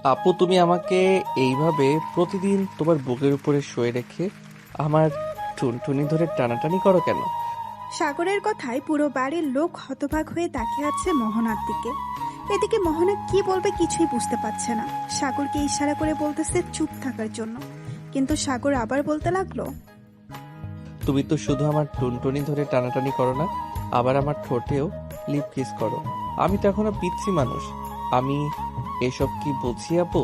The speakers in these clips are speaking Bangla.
আপু, তুমি আমাকে এইভাবে প্রতিদিন তোমার বুকের উপরে শুয়ে রেখে আমার টুনটুনি ধরে টানাটানি করো কেন? সাগরের কথায় পুরো বাড়ির লোক হতবাক হয়ে তাকিয়ে আছে মোহনার দিকে। এদিকে মোহনা কি বলবে কিছুই বুঝতে পারছে না। সাগরকে ইশারা করে বলতেছে চুপ থাকার জন্য, কিন্তু সাগর আবার বলতে লাগলো, তুমি তো শুধু আমার টুনটুনি ধরে টানাটানি করো না, আবার আমার ঠোঁটেও লিপ কিস করো। আমি তো এখনো পিচ্ছি মানুষ, আমি এসব কি বুঝি আপু?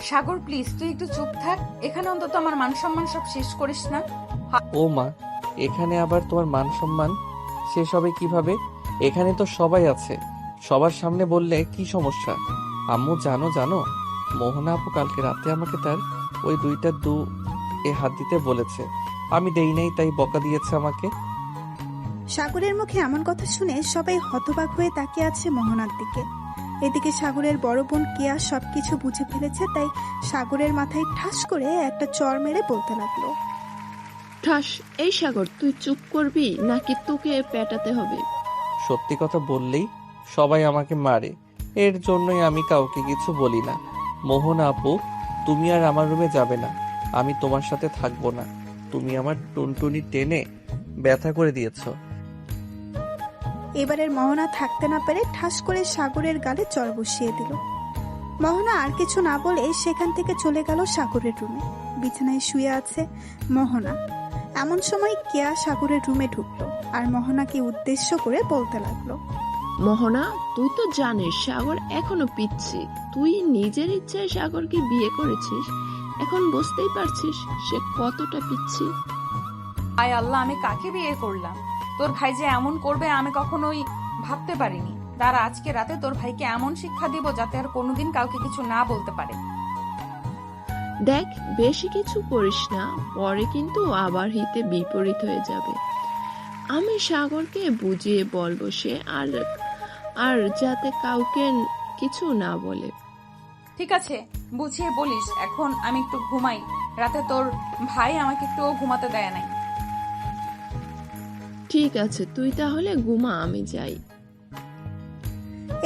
সাগর প্লিজ তুই একটু চুপ থাক, এখানে অন্তত আমার মান সম্মান সব শেষ করিস না। ও মা, এখানে আবার তোমার মান সম্মান শেষ হবে কিভাবে? এখানে তো সবাই আছে, সবার সামনে বললে কি সমস্যা? আম্মু জানো জানো, মোহনা আপু কালকে রাতে আমাকে তার ওই দুইটা এ হাত দিতে বলেছে, আমি দেই নাই তাই বকা দিয়েছে আমাকে। সাগরের মুখে এমন কথা শুনে সবাই হতবাক হয়ে তাকিয়ে আছে মোহনার দিকে। এদিকে সাগরের বড় বোন কেয়া সবকিছু বুঝে ফেলেছে, তাই সাগরের মাথায় ঠাস করে একটা চড় মেরে বলতে লাগলো, ঠাস। এই সাগর, তুই চুপ করবি নাকি তোকে পেটাতে হবে? সত্যি কথা বললেই সবাই আমাকে মারে, এর জন্যই আমি কাউকে কিছু বলি না। মোহনা আপু, তুমি আর আমার রুমে যাবে না, আমি তোমার সাথে থাকবো না। তুমি আমার টুনটুনি টেনে ব্যথা করে দিয়েছো। এবারের মোহনা থাকতে না পেরে ঠাস করে সাগরের গালে চড় বসিয়ে দিল। মোহনা আর কিছু না বলে সেখান থেকে চলে গেল সাগরের রুমে। বিছানায় শুয়ে আছে মোহনা। এমন সময় কেয়া সাগরের রুমে ঢুকলো আর মোহনাকে উদ্দেশ্য করে বলতে লাগলো, মোহনা, তুই তো জানিস সাগর এখনো পিচ্ছি। তুই নিজের ইচ্ছায় সাগরকে বিয়ে করেছিস, এখন বুঝতেই পারছিস সে কতটা পিচ্ছি। আয় আল্লাহ, আমি কাকে বিয়ে করলাম? তোর ভাই যে এমন করবে আমি কখনোই ভাবতে পারিনি। তার আজকে রাতে তোর ভাইকে এমন শিক্ষা দিব যাতে আর কোনোদিন কাউকে কিছু না বলতে পারে। দেখ, বেশি কিছু করিস না, পরে কিন্তু আবার হিতে বিপরীত হয়ে যাবে। আমি সাগরকে বুঝিয়ে বলবো, সে আর আর যাতে কাউকে কিছু না বলে। ঠিক আছে, বুঝিয়ে বলিস। এখন আমি একটু ঘুমাই, রাতে তোর ভাই আমাকে একটু ঘুমাতে দেয় নাই। ঠিক আছে, তুই তাহলে ঘুমা, আমি যাই।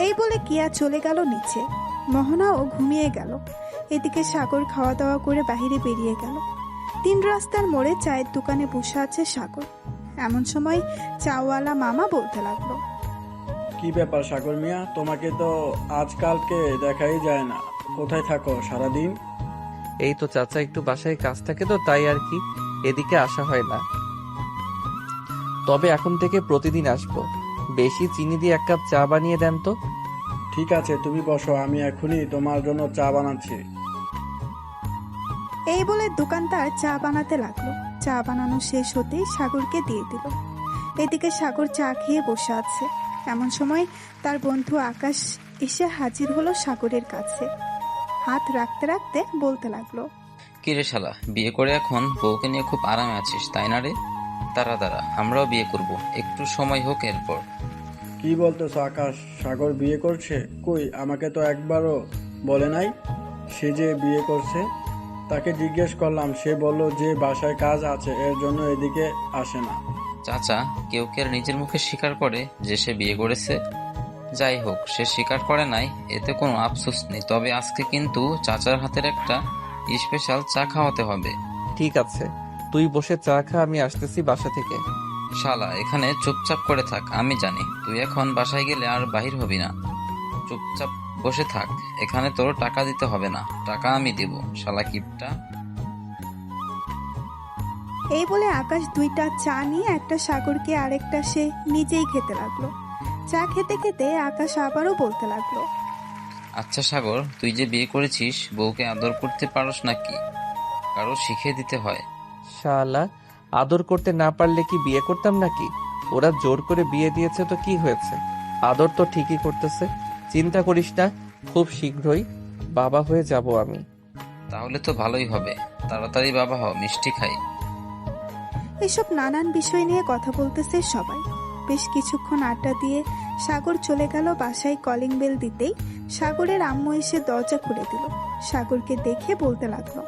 এই বলে কেয়া চলে গেল নিচে। মোহনাও ঘুমিয়ে গেল। এদিকে সাগর খাওয়া দাওয়া করে বাইরে বেরিয়ে গেল। 3 রাস্তার মোড়ে চায়ের দোকানে বসে আছে সাগর। এমন সময় চাওয়ালা মামা বলতে লাগলো, কি ব্যাপার সাগর মিয়া, তোমাকে তো আজকালকে দেখাই যায় না, কোথায় থাকো সারাদিন? এই তো চাচা, একটু বাসায় কাজ থাকে তো তাই আর কি, এদিকে আসা হয় না। তবে এখন থেকে প্রতিদিন আসবো। বেশি চিনি দিয়ে 1 কাপ চা বানিয়ে দেন তো। ঠিক আছে, তুমি বসো, আমি এখনই তোমার জন্য চা বানাচ্ছি। এই বলে দোকানদার চা বানাতে লাগলো। চা বানানো শেষ হতেই সাগরকে দিয়ে দিল। এদিকে সাগর চা খেয়ে বসে আছে। এমন সময় তার বন্ধু আকাশ এসে হাজির হলো সাগরের কাছে। হাত রাখতে রাখতে বলতে লাগলো, কি রে শালা, বিয়ে করে এখন বউকে নিয়ে খুব আরামে আছিস তাই না রে? দাঁড়া দাঁড়া, আমরাও বিয়ে করব, একটু সময় হোক এরপর। কি বলতেছো আকাশ, সাগর বিয়ে করছে? কই, আমাকে তো একবারও বলে নাই সে যে বিয়ে করছে। তাকে জিজ্ঞেস করলাম, সে বলল যে বাসায় কাজ আছে, এর জন্য এদিকে আসে না। চাচা, কেউ কি আর নিজের মুখে স্বীকার করে যে সে বিয়ে করেছে? যাই হোক, সে স্বীকার করে নাই, এতে কোনো আফসোস নেই। তবে আজকে কিন্তু চাচার হাতের একটা স্পেশাল চা খাওয়াতে হবে। ঠিক আছে, তুই বসে চা খা, আমি আসতেছি বাসা থেকে। শালা, এখানে চুপচাপ করে থাক, আমি জানি তুই এখন বাসায় গেলে আর বাহির হবি না। চুপচাপ বসে থাক, এখানে তোর টাকা দিতে হবে না, টাকা আমি দিব। শালা কিপটা। এই বলে আকাশ 2টা চা নিয়ে একটা সাগরকে আরেকটা সে নিজেই খেতে লাগলো। চা খেতে খেতে আকাশ আবারও বলতে লাগলো, আচ্ছা সাগর, তুই যে বিয়ে করেছিস, বউকে আদর করতে পারস নাকি? কারো শিখিয়ে দিতে হয়। শালা, আদর করতে না পারলে কি বিয়ে করতাম নাকি? ওরা জোর করে বিয়ে দিয়েছে তো কি হয়েছে? আদর তো ঠিকই করতেছে। চিন্তা করিস না, খুব শীঘ্রই বাবা হয়ে যাব আমি। তাহলে তো ভালোই হবে, তাড়াতাড়ি বাবা হ, মিষ্টি খাই। এসব নানান বিষয় নিয়ে কথা বলতেছে সবাই। বেশ কিছুক্ষণ আড্ডা দিয়ে সাগর চলে গেল বাসায়। কলিং বেল দিতেই সাগরের আম্মু এসে দরজা খুলে দিল। সাগরকে দেখে বলতে লাগলো,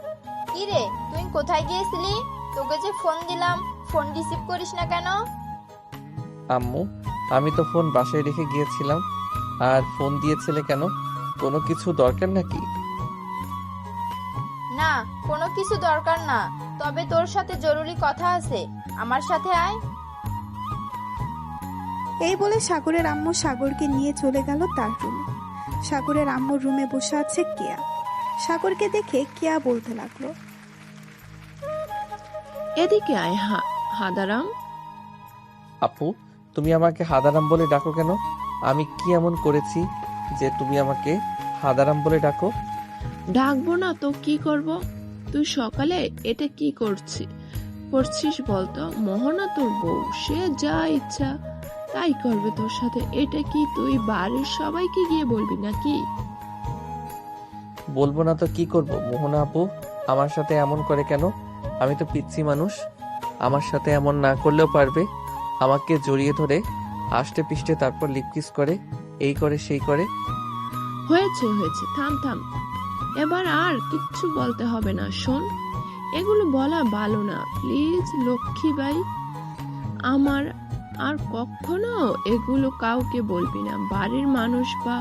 কি রে, তুই কোথায় গিয়েছিলি? তোকে যে ফোন দিলাম, ফোন রিসিভ করিস না কেন? আম্মু, আমি তো ফোন বাসায় রেখে গিয়েছিলাম। আর ফোন দিয়েছিলে কেন? কোনো কিছু দরকার নাকি? না, কোনো কিছু দরকার না, তবে তোর সাথে জরুরি কথা আছে, আমার সাথে আয়। এই বলে সাগরের আম্মু সাগরকে নিয়ে চলে গেল তার রুমে। সাগরের আম্মুর রুমে বসে আছে কেয়া। সাগরকে দেখে কেয়া বলতে লাগলো, এদিকে আয় হাদারাম। আপু, তুমি আমাকে হাদারাম বলে ডাকো কেন? আমি কি এমন করেছি যে তুমি আমাকে হাদারাম বলে ডাকো? ডাকবো না তো কি করব? তুই সকালে এটা কি করছিস বলতো? মোহনা তোর বউ, সে যা ইচ্ছা তাই করবে তোর সাথে। এটা কি তুই বাড়ির সবাইকে গিয়ে বলবি নাকি? বলবো না তো কি করব? মোহনা আপু আমার সাথে এমন করে কেন? আমি তো পিচ্ছি মানুষ, আমার সাথে এমন না করলেও পারবে। আমাকে জড়িয়ে ধরে আষ্টে পিষ্টে তারপর লিপ কিস করে, এই করে সেই করে। হয়েছে হয়েছে, থাম থাম, এবার আর কিচ্ছু বলতে হবে না। শোন, এগুলো বলা ভালো না, প্লিজ লক্ষ্মীবাই। আমার আর কখনো এগুলো কাউকে বলবি না, বাড়ির মানুষ বা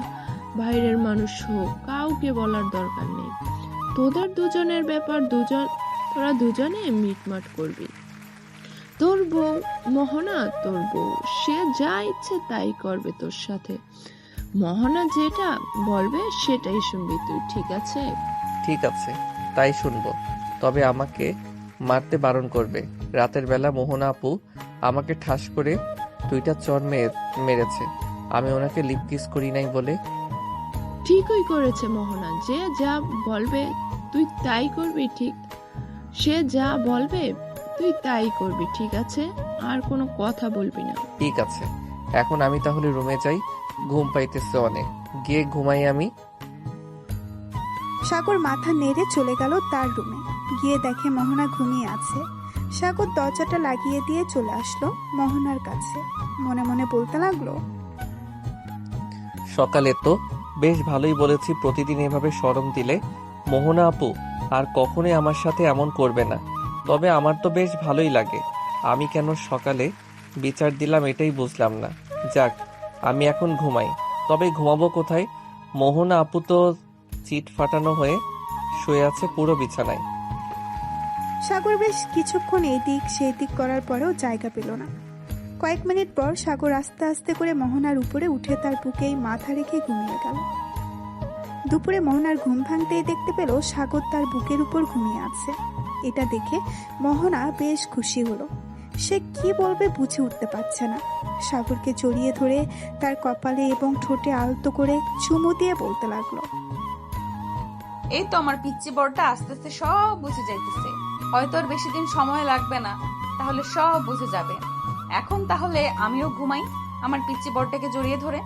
বাইরের মানুষ হোক, কাউকে বলার দরকার নেই। তোদের দুজনের ব্যাপার, তোরা দুজনে মিটমাট করবি। তোর বউ মোহনা, তোর বউ, সে যা ইচ্ছে তাই করবে তোর সাথে। মোহনা যেটা বলবে সেটাই শুনবি তুই, ঠিক আছে? ঠিক আছে, তাই শুনবো, তবে আমাকে মারতে বারণ করবে। রাতের বেলা মোহনা আপু আমাকে ঠাস করে 2টা চর মেরেছে, আমি ওনাকে লিপ কিস করি নাই বলে। ঠিকই করেছে মোহনা, যে যা বলবে তুই তাই করবি, ঠিক? সে যা বলবে তুই তাই করবি, ঠিক আছে? আর কোনো কথা বলবি না। ঠিক আছে, এখন আমি তাহলে রুমে যাই, ঘুম পাইতেছে অনেক, গিয়ে ঘুমাই আমি। সাগর মাথা নেড়ে চলে গেল তার রুমে। গিয়ে দেখে মোহনা ঘুমিয়ে আছে। সাগর দরজাটা লাগিয়ে দিয়ে চলে আসলো মোহনার কাছে। মনে মনে বলতে লাগলো, সকালে তো বেশ ভালোই বলেছি প্রতিদিন এভাবে শরম দিলে মোহনা আপু আর কখনোই আমার সাথে এমন করবে না। তবে আমার তো বেশ ভালোই লাগে, আমি কেন সকালে বিচার দিলাম এটাই বুঝলাম না। যাক, আমি এখন ঘুমাই, তবে ঘুমাবো কোথায়? মোহনা আপু তো চিট ফাটানো হয়ে শুয়ে আছে পুরো বিছানায়। সাগর বেশ কিছুক্ষণ এদিক সেদিক করার পরেও জায়গা পেল না। কয়েক মিনিট পর সাগর আস্তে আস্তে করে মোহনার উপরে উঠে তার বুকেই মাথা রেখে ঘুমিয়ে গেল। দুপুরে মোহনার ঘুম ভাঙতেই দেখতে পেল সাগর তার বুকের উপর ঘুমিয়ে আছে। এটা দেখে মোহনা বেশ খুশি হলো। সে কি বলবে বুঝে উঠতে পারছে না। সাগরকে জড়িয়ে ধরে তার কপালে এবং ঠোঁটে আলতো করে চুমু দিয়ে বলতে লাগলো, এই তো আমার পিচ্চি বড়টা আস্তে আস্তে সব বুঝে যাইতেছে, হয়তো আর বেশি দিন সময় লাগবে না, তাহলে সব বুঝে যাবে। এখন তাহলে আমিও ঘুমাই আমার পিচ্চি বড়টাকে জড়িয়ে ধরে।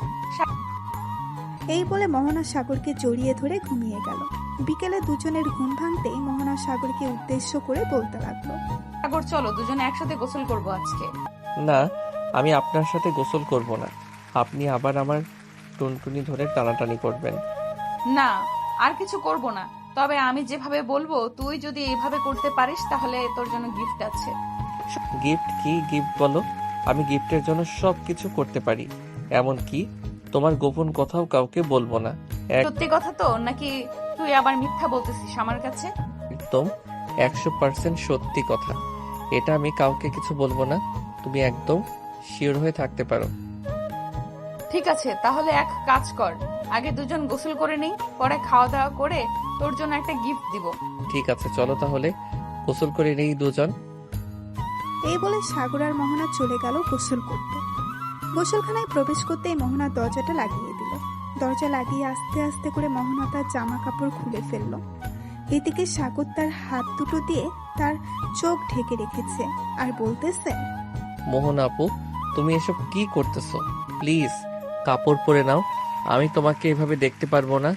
এই বলে মোহনা সাগরকে জড়িয়ে ধরে ঘুমিয়ে গেল। বিকেলে দুজনের ঘুম ভাঙতেই মোহনা সাগরকে উদ্দেশ্য করে বলতে লাগলো, সাগর চলো দুজনে একসাথে গোসল করব আজকে। না, আমি আপনার সাথে গোসল করব না, আপনি আবার আমার টুনটুনি ধরে টানাটানি করবেন। না, আর কিছু করব না, তবে আমি যেভাবে বলবো তুই যদি এইভাবে করতে পারিস তাহলে তোর জন্য গিফট আছে। গিফট? কি গিফট বলো? আমি গিফটের জন্য সব কিছু করতে পারি, এমনকি তোমার গোপন কথাও কাউকে বলবো না। সত্যি কথা তো, নাকি তুই আবার মিথ্যা বলতেছিস আমার কাছে? একদম 100% সত্যি কথা, এটা আমি কাউকে কিছু বলবো না, তুমি একদম শিওর হয়ে থাকতে পারো। ঠিক আছে, তাহলে এক কাজ কর, আগে দুজন গোসল করে নেই, পরে খাওয়া দাওয়া করে তোর জন্য একটা গিফট দিব। ঠিক আছে, চলো তাহলে গোসল করে নেই দুজন। এই বলে সাগর আর মোহনা চলে গেল গোসল করতে। গোসলখানায় প্রবেশ করতেই মোহনা দরজাটা লাগিয়ে দিল। দরজা লাগিয়ে আস্তে আস্তে করে মোহনা তার জামা কাপড় খুলে ফেলল। এদিকে সাগর তার হাত দুটো দিয়ে তার চোখ ঢেকে রেখেছে আর বলতেছে, মোহনা আপু, তুমি এসব কি করতেছো? প্লিজ কাপড় পরে নাও, আমি তোমাকে এভাবে দেখতে পারবো না।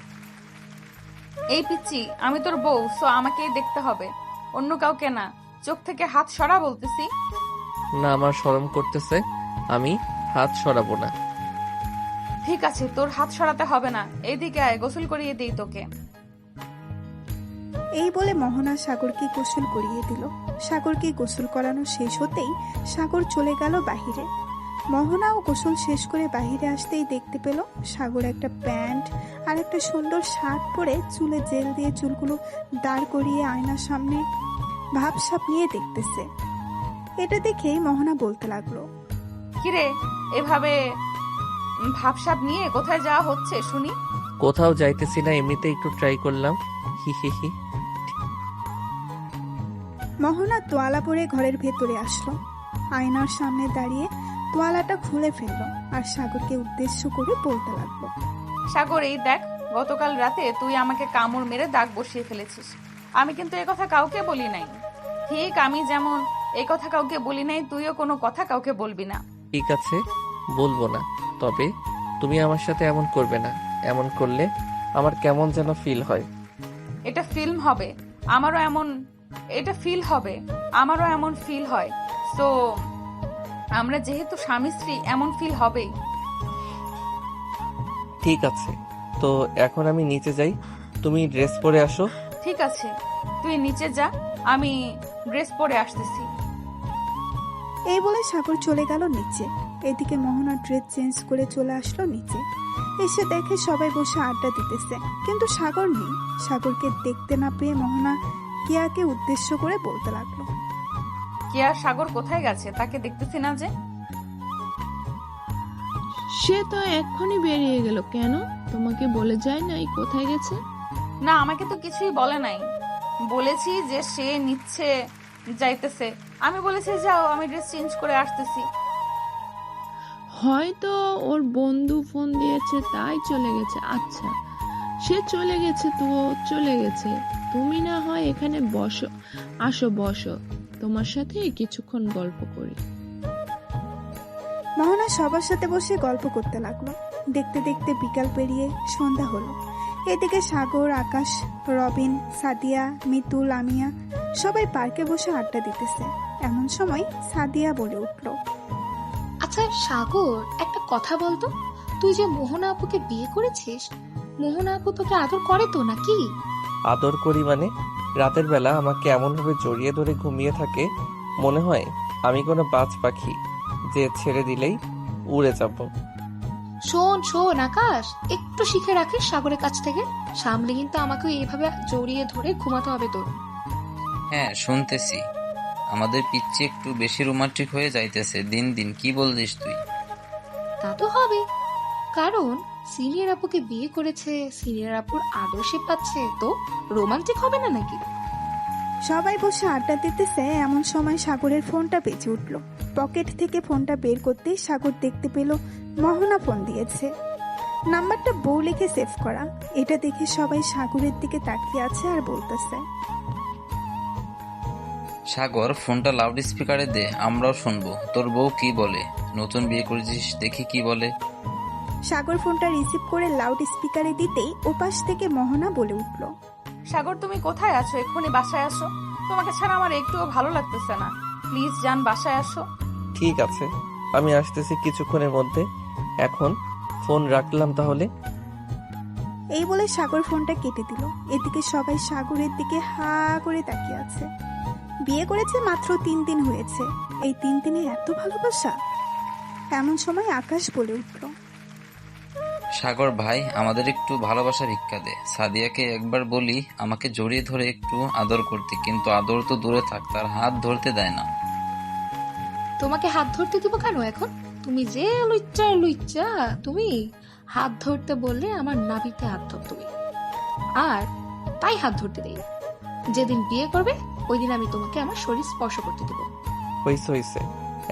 এই পিচ্চি, আমি তোর বউ, সো আমাকেই দেখতে হবে, অন্য কাউকে না। চোখ থেকে হাত সরা বলতেছি। না, আমার শরম করতেছে, আমি হাত সরাবো না। ঠিক আছে, তোর হাত সরাতে হবে না, এইদিকে আয়, গোসল করিয়ে দিই তোকে। এই বলে মোহনা সাগরকে গোসল করিয়ে দিল। সাগরকে গোসল করানো শেষ হতেই সাগর চলে গেল বাহিরে। মোহনাও গোসল শেষ করে বাইরে আসতেই দেখতে পেল সাগর একটা প্যান্ট আর একটা সুন্দর শার্ট পরে চুলে জেল দিয়ে চুলগুলো দাঁড় করিয়ে আয়নার সামনে ভাবসাব নিয়ে দেখতেছে। এটা দেখে মোহনা বলতে লাগলো, কিরে এভাবে ভাবসাব নিয়ে কোথায় যাওয়া হচ্ছে শুনি? কোথাও যাইতেছি না, এমনিতে একটু ট্রাই করলাম। হি হি হি। মোহনা তোয়ালা পরে ঘরের ভেতরে আসলো। আয়নার সামনে দাঁড়িয়ে তোয়ালাটা খুলে ফেললো আর সাগরকে উদ্দেশ্য করে বলতে লাগলো, সাগর এই দেখ, গতকাল রাতে তুই আমাকে কামড় মেরে দাগ বসিয়ে ফেলেছিস। আমি কিন্তু এ কথা কাউকে বলি নাই। ঠিক আমি যেমন এই কথা কাউকে বলি নাই, তুইও কোনো কথা কাউকে বলবি না। ঠিক আছে, বলবো না। তবে তুমি আমার সাথে এমন করবে না। এমন করলে আমার কেমন যেন ফিল হয়। এটা ফিল্ম হবে, আমারও এমন ফিল হয়। সো আমরা যেহেতু স্বামী স্ত্রী, এমন ফিল হবেই। ঠিক আছে, তো এখন আমি নিচে যাই, তুমি ড্রেস পরে আসো। ঠিক আছে, তুই নিচে যা, আমি ড্রেস পরে আসতেছি। এই বলে সাগর চলে গেল নিচে। এদিকে মোহনা ড্রেস চেঞ্জ করে চলে আসলো নিচে। এসে দেখে সবাই বসে আড্ডা দিতেছে, কিন্তু সাগর নেই। সাগরকে দেখতে না পেয়ে মোহনা কিয়াকে উদ্দেশ্য করে বলতে লাগলো, কি আর সাগর কোথায় গেছে? তাকে দেখতেছি না যে। সে তো এক্ষুনি বেরিয়ে গেল। কেন, তোমাকে বলে যায় নাই কোথায় গেছে? না, আমাকে তো কিছুই বলে নাই। বলেছি যে সে নিচ্ছে যাইতেছে, আমি বলেছি যাও, আমি ড্রেস চেঞ্জ করে আসতেছি। হয়তো ওর বন্ধু ফোন দিয়েছে তাই চলে গেছে। আচ্ছা, সে চলে গেছে তো চলে গেছে, তুমি না হয় এখানে বসো, আসো বসো, তোমার সাথে কিছুক্ষণ গল্প করি। মোহনা সবার সাথে বসে গল্প করতে লাগলো। দেখতে দেখতে বিকাল পেরিয়ে সন্ধ্যা হলো। এদিকে সাগর, আকাশ, রবিন, সাদিয়া, মিতু, লামিয়া সবাই পার্কে বসে আড্ডা দিতেছে। এমন সময় সাদিয়া বলে উঠল, আচ্ছা সাগর, একটা কথা বলতো, তুই যে মোহনা আপুকে বিয়ে করেছিস, মোহনা আপু তোকে আদর করে তো নাকি? আদর করি মানে? রাতের বেলা আমাকে এমনভাবে জড়িয়ে ধরে ঘুমিয়ে থাকে, মনে হয় আমি কোনো বাজ পাখি যে ছেড়ে দিলেই উড়ে যাব। শোন শোন আকাশ, একটু শিখে রাখিস সাগরের কাছ থেকে, সামনে কিন্তু আমাকে এইভাবে জড়িয়ে ধরে ঘুমাতে হবে তোর। হ্যাঁ, শুনতেছি। আমাদের পিচ্ছি একটু বেশি রোমান্টিক হয়ে যাইতেছে দিন দিন। কি বলছিস তুই? তা তো হবে, কারণ সিনিয়র আপুকে বিয়ে করেছে, সিনিয়র আপুর আদর্শে পাচ্ছে, তো রোমান্টিক হবে না নাকি? সবাই বসে আড্ডা দিতেছে। এমন সময় সাগরের ফোনটা বেজে উঠল। পকেট থেকে ফোনটা বের করতেই সাগর দেখতে পেল মোহনা ফোন দিয়েছে। নাম্বারটা বউ লিখে সেভ করা। এটা দেখে সবাই সাগরের দিকে তাকিয়ে আছে আর বলতেছে, সাগর, ফোনটা লাউড স্পিকারে দে, আমরাও শুনবো তোর বউ কি বলে। নতুন বিয়ে করেছিস, দেখি কি বলে। সাগর ফোনটা রিসিভ করে লাউড স্পিকারে দিতেই ওপাশ থেকে মোহনা বলে উঠল, সাগর তুমি কোথায় আছো? এক্ষুনি বাসায় আসো, তোমাকে ছাড়া আমার একটুও ভালো লাগতেছে না। প্লিজ যান, বাসায় আসো। ঠিক আছে, আমি আসতেছি কিছুক্ষণের মধ্যে। এখন ফোন রাখলাম তাহলে। এই বলে সাগর ফোনটা কেটে দিল। এদিকে সবাই সাগরের দিকে হা করে তাকিয়ে আছে। বিয়ে করেছে মাত্র 3 দিন হয়েছে, এই 3 দিনে এত ভালোবাসা? এমন সময় আকাশ বলে উঠল, সাগর ভাই, আমাদের একটু ভালোবাসা ভিক্ষা দে। সাদিয়াকে একবার বলি আমাকে জড়িয়ে ধরে একটু আদর করতে, কিন্তু আদর তো দূরে থাক, তার হাত ধরতে দেয় না। তোমাকে হাত ধরতে দিব কেন এখন? তুমি যে লুচ্চা, তুমি হাত ধরতে বললে আমার নাভিতে হাত ধর তুমি, আর তাই হাত ধরতে দেই। যেদিন বিয়ে করবে ওই দিন আমি তোমাকে আমার শরীর স্পর্শ করতে দেব। হইছে,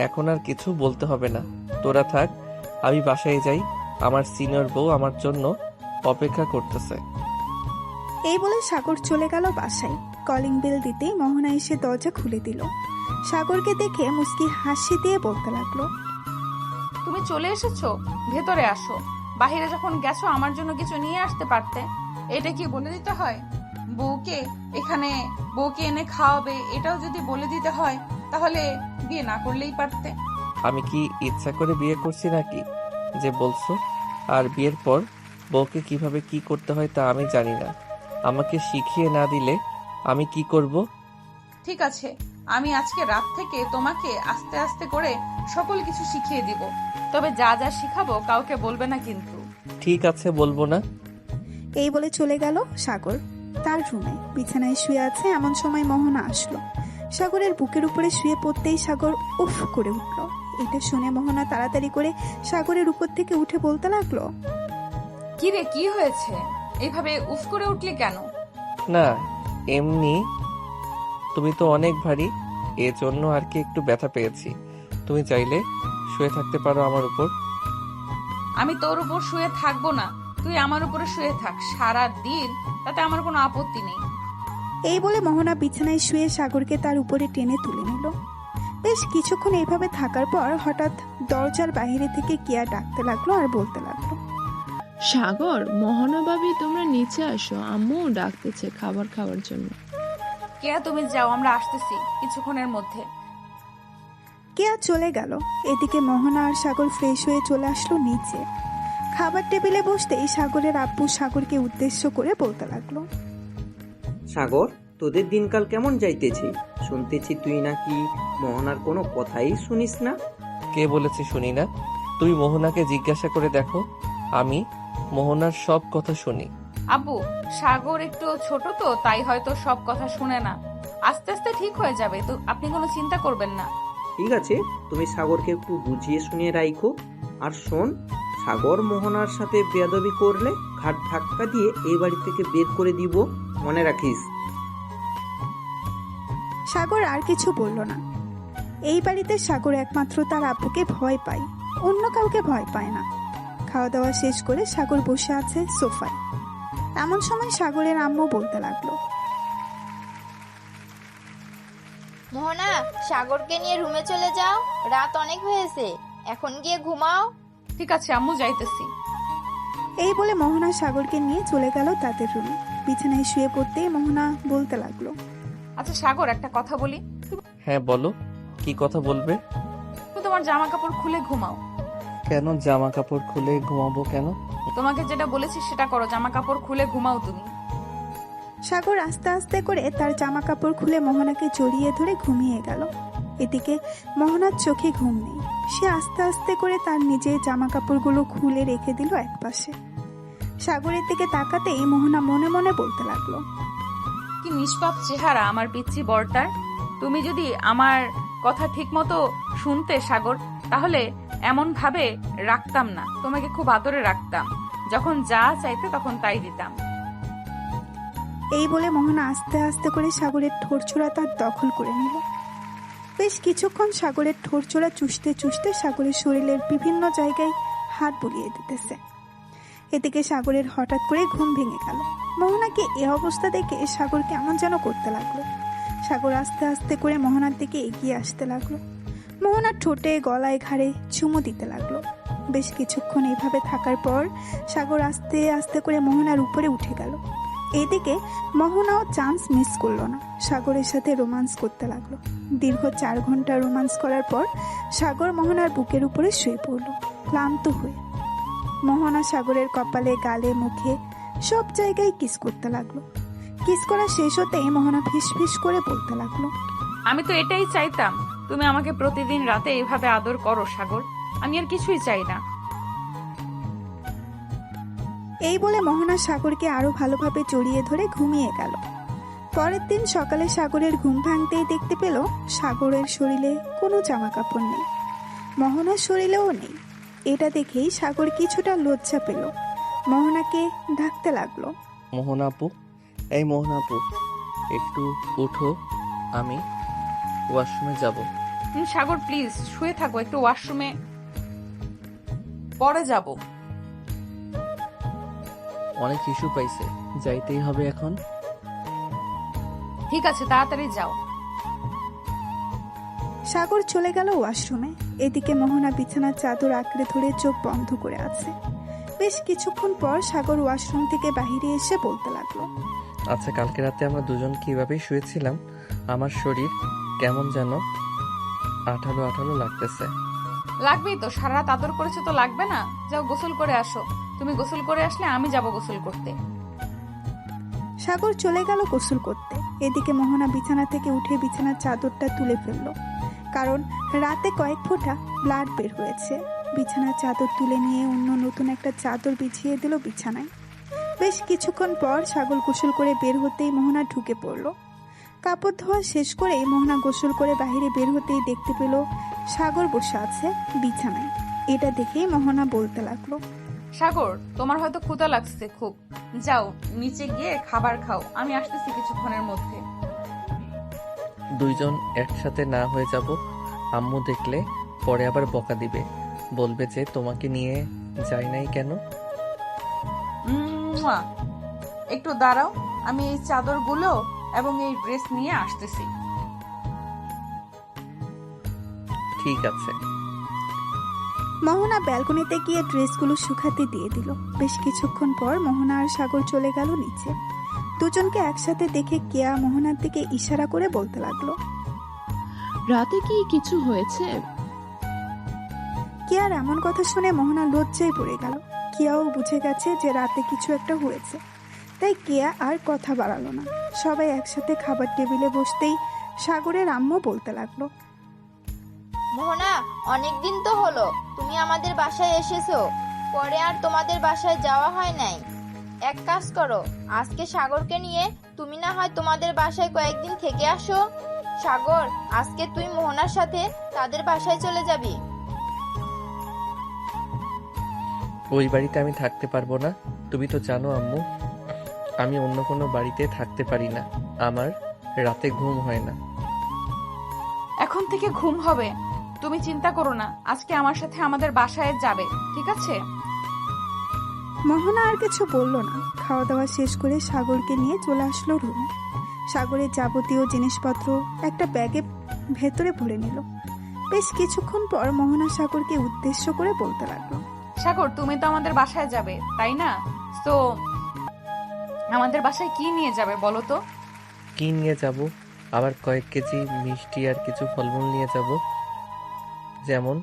এখন আর কিছু বলতে হবে না। তোরা থাক, আমি বাসায় যাই। আমার সিনিয়র বউ আমার জন্য অপেক্ষা করতেছে। এই বলে সাগর চলে গেল বাসায়। কলিং বেল দিতেই মোহনা এসে দরজা খুলে দিল। সাগরকে দেখে মুস্কি হাসি দিয়ে বলতে লাগলো, তুমি চলে এসেছো, ভেতরে আসো। বাইরে যখন গেছো আমার জন্য কিছু নিয়ে আসতে পারতে। এটা কি বলে দিতে হয়? বউকে এনে খাওয়াবে, এটাও যদি বলে দিতে হয় তাহলে বিয়ে না করলেই পারতে। আমি কি ইচ্ছা করে বিয়ে করছি নাকি যে বলছো? আর বিয়ের পর বউকে কিভাবে কি করতে হয় তা আমি জানি না। আমাকে শিখিয়ে না দিলে আমি কি করব? ঠিক আছে, আমি আজকে রাত থেকে তোমাকে আস্তে আস্তে করে সকল কিছু শিখিয়ে দিব, তবে যা যা শিখাবো কাউকে বলবে না কিন্তু। ঠিক আছে, বলবো না। এই বলে চলে গেল সাগর তার রুমে। বিছানায় শুয়ে আছে এমন সময় মোহনা আসলো। সাগরের বুকের উপরে শুয়ে পড়তেই সাগর উফ করে উঠল। এটা শুনে মোহনা তাড়াতাড়ি করে সাগরের উপর থেকে উঠে বলতে লাগলো, কি রে, কি হয়েছে? এইভাবে উফ করে উঠলি কেন? না, এমনি। তুমি তো অনেক ভারী, এজন্য আর কি একটু ব্যথা পেয়েছি। তুমি চাইলে শুয়ে থাকতে পারো আমার উপর। আমি তোর উপর শুয়ে থাকবো না, তুই আমার উপরে শুয়ে থাক সারা দিন, তাতে আমার কোনো আপত্তি নেই। এই বলে মোহনা বিছানায় শুয়ে সাগরকে তার উপরে টেনে তুলে নিল। বেশ কিছুক্ষণ এইভাবে থাকার পর হঠাৎ দরজার বাইরে থেকে কিয়া ডাকতে লাগলো আর বলতে লাগলো, সাগর, মোহনা ভাবি তোমরা নিচে আসো, আম্মুও ডাকতেছে খাবার খাওয়ার জন্য। কেয়া তুমি যাও, আমরা আসতেছি কিছুক্ষণের মধ্যে। কেয়া চলে গেল। এদিকে মোহনা আর সাগর ফ্রেশ হয়ে চলে আসলো নিচে। খাবার টেবিলে বসতেই সাগরের আব্বু সাগরকে উদ্দেশ্য করে বলতে লাগলো, সাগর, তোদের দিনকাল কেমন যাইতেছে? শুনতেছি তুই নাকি মোহনার কোনো কথাই শুনিস না। কে বলেছে শুনি না? তুমি মোহনাকে জিজ্ঞাসা করে দেখো, আমি মোহনার সব কথা শুনি। আব্বু, সাগর একটু ছোট তো, তাই হয়তো সব কথা শুনে না। আস্তে আস্তে ঠিক হয়ে যাবে, তো আপনি কোনো চিন্তা করবেন না। ঠিক আছে, তুমি সাগরকে একটু বুঝিয়ে শুনিয়ে রাখো। আর শোন, সাগর মোহনার সাথে বেয়াদবি করলে ঘাট ধাক্কা দিয়ে এই বাড়ি থেকে বের করে দিব, মনে রাখিস। সাগর আর কিছু বলল না। এই বাড়িতে সাগর একমাত্র তার আব্বুকে ভয় পায়, অন্য কাউকে ভয় পায় না। খাওয়া দাওয়া শেষ করে সাগর বসে আছে সোফায়। এমন সময় সাগরের আম্মু বলতে লাগলো, মোহনা, সাগরকে নিয়ে রুমে চলে যাও, রাত অনেক হয়েছে, এখন গিয়ে ঘুমাও। ঠিক আছে আম্মু, যাইতেছি। এই বলে মোহনা সাগরকে নিয়ে চলে গেল তাদের রুমে। বিছানায় শুয়ে পড়তেই মোহনা বলতে লাগলো, আচ্ছা সাগর, একটা কথা বলি। হ্যাঁ বলো, কি কথা বলবে? তুমি তোমার জামা কাপড় খুলে ঘুমাও। কেন জামা কাপড় খুলে ঘুমাবো কেন? তোমাকে যেটা বলেছি সেটা করো, জামা কাপড় খুলে ঘুমাও তুমি। সাগর আস্তে আস্তে করে তার জামা কাপড় খুলে মোহনাকে জড়িয়ে ধরে ঘুমিয়ে গেল। এদিকে মোহনার চোখে ঘুম নেই। সে আস্তে আস্তে করে তার নিজের জামা কাপড়গুলো খুলে রেখে দিল একপাশে। সাগরের দিকে তাকাতেই মোহনা মনে মনে বলতে লাগলো, কি নিষ্পাপ চেহারা আমার পিচ্চি বরটার। তুমি যদি আমার কথা ঠিক মতো শুনতে সাগর, তাহলে এমন ভাবে রাখতাম না, তোমাকে খুব আদরে রাখতাম, যখন যা চাইতে তখন তাই দিতাম। এই বলে মোহনা আস্তে আস্তে করে সাগরের ঠোঁটছোড়া তার দখল করে নিল। বেশ কিছুক্ষণ সাগরের ঠোঁটছোড়া চুষতে চুষতে সাগরের শরীরের বিভিন্ন জায়গায় হাত বুলিয়ে দিতেছে। এদিকে সাগরের হঠাৎ করে ঘুম ভেঙে গেল। মোহনাকে এ অবস্থা দেখে সাগর কেমন যেন করতে লাগলো। সাগর আস্তে আস্তে করে মোহনার দিকে এগিয়ে আসতে লাগলো। মোহনার ঠোঁটে গলায় ঘাড়ে চুমু দিতে লাগলো। বেশ কিছুক্ষণ এইভাবে থাকার পর সাগর আস্তে আস্তে করে মোহনার উপরে উঠে গেল। এদিকে মোহনাও চান্স মিস করলো না, সাগরের সাথে রোমান্স করতে লাগলো। দীর্ঘ 4 ঘন্টা রোমান্স করার পর সাগর মোহনার বুকের উপরে শুয়ে পড়ল ক্লান্ত হয়ে। মোহনা সাগরের কপালে, গালে, মুখে সব জায়গায় কিস করতে লাগলো। কিস করা শেষ হতেই মোহনা ফিস ফিস করে বলতে লাগলো, আমি তো এটাই চাইতাম, তুমি আমাকে প্রতিদিন রাতে এভাবে আদর করো সাগর, আমি আর কিছুই চাই না। এই বলে মোহনা সাগরকে আরো ভালোভাবে জড়িয়ে ধরে ঘুমিয়ে গেল। পরের দিন সকালে সাগরের ঘুম ভাঙতেই দেখতে পেল সাগরের শরীরে কোনো জামা কাপড় নেই, মোহনার শরীরেও নেই। এটা দেখেই সাগর কিছুটা লজ্জা পেল। মোহনাকে ডাকতে লাগলো, মোহনা আপু, এই মোহনা আপু, একটু উঠো, আমি ওয়াশরুমে যাব। সাগর প্লিজ শুয়ে থাকো, একটু ওয়াশরুমে পরে যাব। অনেক ইস্যু পাইছে, যাইতেই হবে এখন। ঠিক আছে, তাড়াতাড়ি যাও। সাগর চলে গেল ওয়াশরুমে। এদিকে মোহনা বিছানার চাদর আঁকড়ে ধরে চোখ বন্ধ করে আছে। বেশ কিছুক্ষণ পর সাগর ওয়াশরুম থেকে বাইরে এসে বলতে লাগলো, আচ্ছা, কালকে রাতে আমরা দুজন কিভাবে শুয়েছিলাম, আমার শরীর কেমন যেন আঠালো আঠালো লাগতেছে। লাগবেই তো, সারা রাত আদর করেছে তো লাগবে না? যাও গোসল করে আসো, তুমি গোসল করে আসলে আমি যাব গোসল করতে। সাগর চলে গেল গোসল করতে। এদিকে মোহনা বিছানা থেকে উঠে বিছানার চাদরটা তুলে ফেলল, কারণ রাতে কয়েক ফোঁটা ব্লাড বের হয়েছে। বিছানার চাদর তুলে নিয়ে অন্য নতুন একটা চাদর বিছিয়ে দিল বিছানায়। বেশ কিছুক্ষণ পর সাগর গোসল করে বের হতেই মোহনা ঢুকে পড়ল। কাপড় ধোয়া শেষ করেই মোহনা গোসল করে বাইরে বের হতেই দেখতে পেল সাগর বসে আছে বিছানায়। এটা দেখেই মোহনা বলতে লাগলো, সাগর, তোমার হয়তো ক্ষুধা লাগছে খুব, যাও নিচে গিয়ে খাবার খাও, আমি আসতেছি কিছুক্ষণের মধ্যে। দুইজন একসাথে না হয়ে যাব, আম্মু দেখলে পরে আবার বকা দিবে, বলবে যে তোমাকে নিয়ে যাই নাই কেন। মুয়া। একটু দাঁড়াও, আমি এই চাদরগুলো এবং এই ড্রেস নিয়ে আসতেছি। ঠিক আছে। মোহনা ব্যালকনিতে গিয়ে ড্রেসগুলো শুকাতে দিয়ে দিল। বেশ কিছুক্ষণ পর মোহনা আর সাগর চলে গেল নিচে। দুজনকে একসাথে দেখে কেয়া মোহনার দিকে ইশারা করে বলতে লাগলো, রাতে কি কিছু হয়েছে? কেয়ার এমন কথা শুনে মোহনা লজ্জায় পড়ে গেল। কেয়াও বুঝে গেছে যে রাতে কিছু একটা হয়েছে, তাই কেয়া আর কথা বাড়ালো না। সবাই একসাথে খাবার টেবিলে বসতেই সাগরের আম্মু বলতে লাগলো, মোহনা, অনেকদিন তো হলো তুমি আমাদের বাসায় এসেছো, পরে আর তোমাদের বাসায় যাওয়া হয় নাই। এক কাজ করো, আজকে সাগরকে নিয়ে তুমি না হয় তোমাদের বাসায় কয়েকদিন থেকে আসো। সাগর, আজকে তুই মোহনার সাথে তাদের বাসায় চলে যাবি। ওই বাড়িতে আমি থাকতে পারবো না, তুমি তো জানো আম্মু, আমি অন্য কোনো বাড়িতে থাকতে পারি না, আমার রাতে ঘুম হয় না। এখন থেকে ঘুম হবে, তুমি চিন্তা করো না, আজকে আমার সাথে আমাদের বাসায় যাবে, ঠিক আছে? মোহনা আর কিছু বলল না। খাওয়া দাওয়া শেষ করে সাগরকে নিয়ে চলে আসলো রুমে। সাগরের যাবতীয় জিনিসপত্র একটা ব্যাগে ভেতরে ভরে নিল। বেশ কিছুক্ষণ পর মোহনা সাগরকে উদ্দেশ্য করে বলতে লাগলো, সাগর, তুমি তো আমাদের বাসায় যাবে তাই না? তো আমাদের বাসায় কি নিয়ে যাবে বলো তো? কি নিয়ে যাব? আবার কয়েক কেজি মিষ্টি আর কিছু ফলমূল নিয়ে যাব, যেমন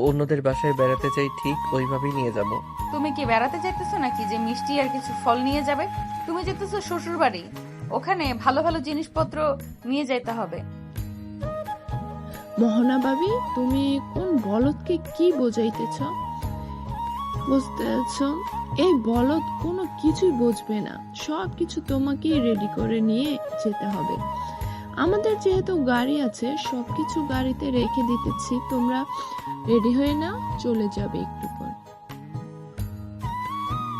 অন্যদের বাসায় বেড়াতে যাই ঠিক ওইভাবেই নিয়ে যাব। তুমি কি বেড়াতে যাইতেছো নাকি যে মিষ্টি আর কিছু ফল নিয়ে যাবে? তুমি যেতেছো শ্বশুর বাড়ি, ওখানে ভালো ভালো জিনিসপত্র নিয়ে যাইতে হবে। মোহনা ভাবি, তুমি কোন বলদকে কি বোঝাইতেছ? বুঝতেছ, এই বলদ কোনো কিছুই বুঝবে না, সব কিছু তোমাকেই রেডি করে নিয়ে যেতে হবে। আমাদের যেহেতু গাড়ি আছে, সবকিছু গাড়িতে রেখে দিতেছি, তোমরা রেডি হয়ে না চলে যাবে একটু পর।